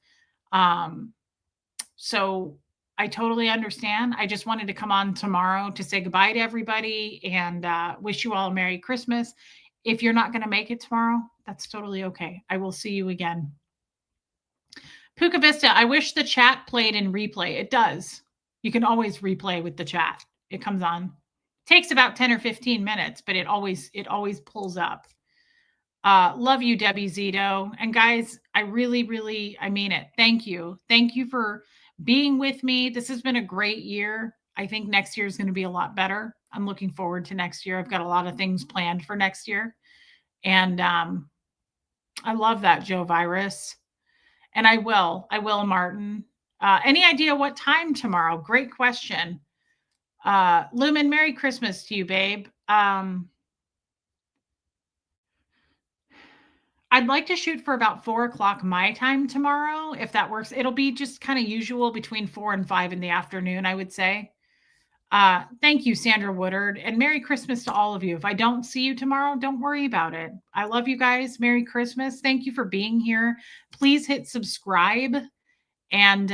Speaker 1: So I totally understand. I just wanted to come on tomorrow to say goodbye to everybody and wish you all a Merry Christmas. If you're not going to make it tomorrow, that's totally okay. I will see you again. Puka Vista, I wish the chat played in replay. It does. You can always replay with the chat. It comes on. Takes about 10 or 15 minutes, but it always pulls up. Love you, Debbie Zito. And guys, I really, I mean it. Thank you. Thank you for being with me. This has been a great year. I think next year is going to be a lot better. I'm looking forward to next year. I've got a lot of things planned for next year. And I love that, Joe Virus. And I will, Martin. Any idea what time tomorrow? Great question. Lumen, Merry Christmas to you, babe. I'd like to shoot for about 4:00 my time tomorrow, if that works. It'll be just kind of usual between 4 and 5 in the afternoon, I would say. Thank you, Sandra Woodard, and Merry Christmas to all of you. If I don't see you tomorrow, don't worry about it. I love you guys. Merry Christmas. Thank you for being here. Please hit subscribe, and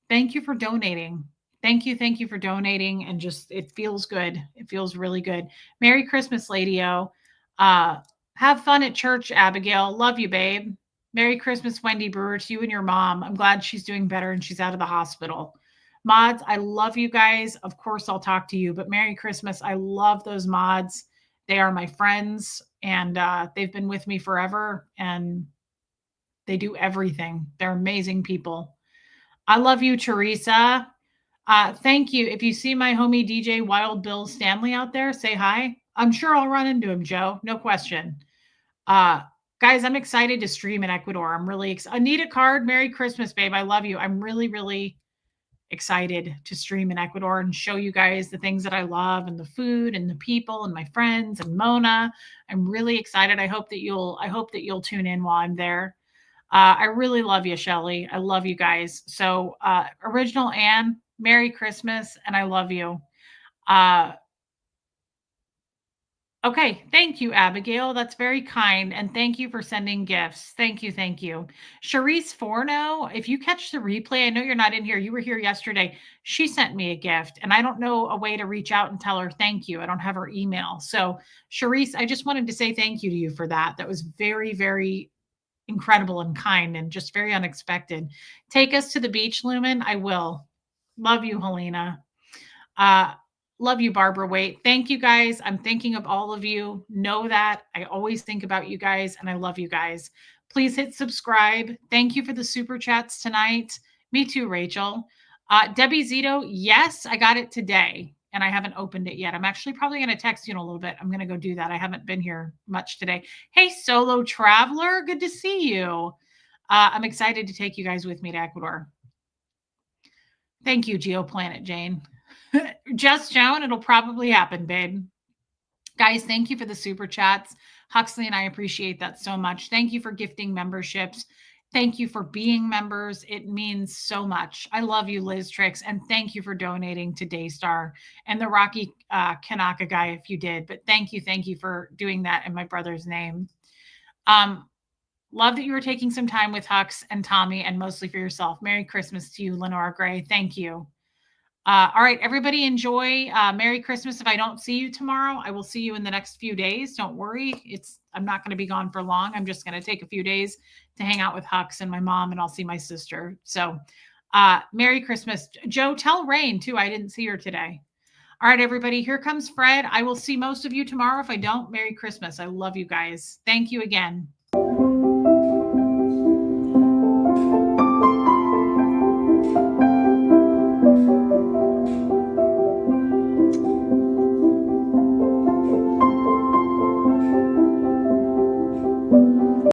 Speaker 1: thank you for donating. Thank you for donating, and just, it feels good. It feels really good. Merry Christmas, Lady-O. Have fun at church, Abigail. Love you, babe. Merry Christmas, Wendy Brewer, to you and your mom. I'm glad she's doing better and she's out of the hospital. Mods, I love you guys. Of course, I'll talk to you, but Merry Christmas. I love those mods. They are my friends, and they've been with me forever, and they do everything. They're amazing people. I love you, Teresa. Thank you. If you see my homie DJ Wild Bill Stanley out there, say hi. I'm sure I'll run into him, Joe. No question. Guys, I'm excited to stream in Ecuador. I'm really excited. Anita Card, Merry Christmas, babe. I love you. I'm really excited to stream in Ecuador and show you guys the things that I love, and the food and the people and my friends and Mona. I'm really excited. I hope that you'll tune in while I'm there. I really love you, Shelly. I love you guys. So, Original Anne, Merry Christmas, and I love you. Okay. Thank you, Abigail. That's very kind. And thank you for sending gifts. Thank you. Charisse Forno, if you catch the replay, I know you're not in here. You were here yesterday. She sent me a gift, and I don't know a way to reach out and tell her thank you. I don't have her email. So, Charisse, I just wanted to say thank you to you for that. That was very incredible and kind, and just very unexpected. Take us to the beach, Lumen. I will. Love you, Helena. Love you, Barbara Waite. Thank you, guys. I'm thinking of all of you. Know that I always think about you guys, and I love you guys. Please hit subscribe. Thank you for the super chats tonight. Me too, Rachel. Debbie Zito, yes, I got it today, and I haven't opened it yet. I'm actually probably going to text you in a little bit. I'm going to go do that. I haven't been here much today. Hey, Solo Traveler, good to see you. I'm excited to take you guys with me to Ecuador. Thank you, GeoPlanet Jane. Just Joan, it'll probably happen, babe. Guys, thank you for the super chats. Huxley and I appreciate that so much. Thank you for gifting memberships. Thank you for being members. It means so much. I love you, Liz Tricks, and thank you for donating to Daystar and the Rocky Kanaka guy if you did. But thank you for doing that in my brother's name. Love that you were taking some time with Hux and Tommy and mostly for yourself. Merry Christmas to you, Lenora Gray. Thank you. All right, everybody enjoy. Merry Christmas. If I don't see you tomorrow, I will see you in the next few days. Don't worry. I'm not going to be gone for long. I'm just going to take a few days to hang out with Hux and my mom, and I'll see my sister. So Merry Christmas. Joe, tell Rain too. I didn't see her today. All right, everybody, here comes Fred. I will see most of you tomorrow. If I don't, Merry Christmas. I love you guys. Thank you again.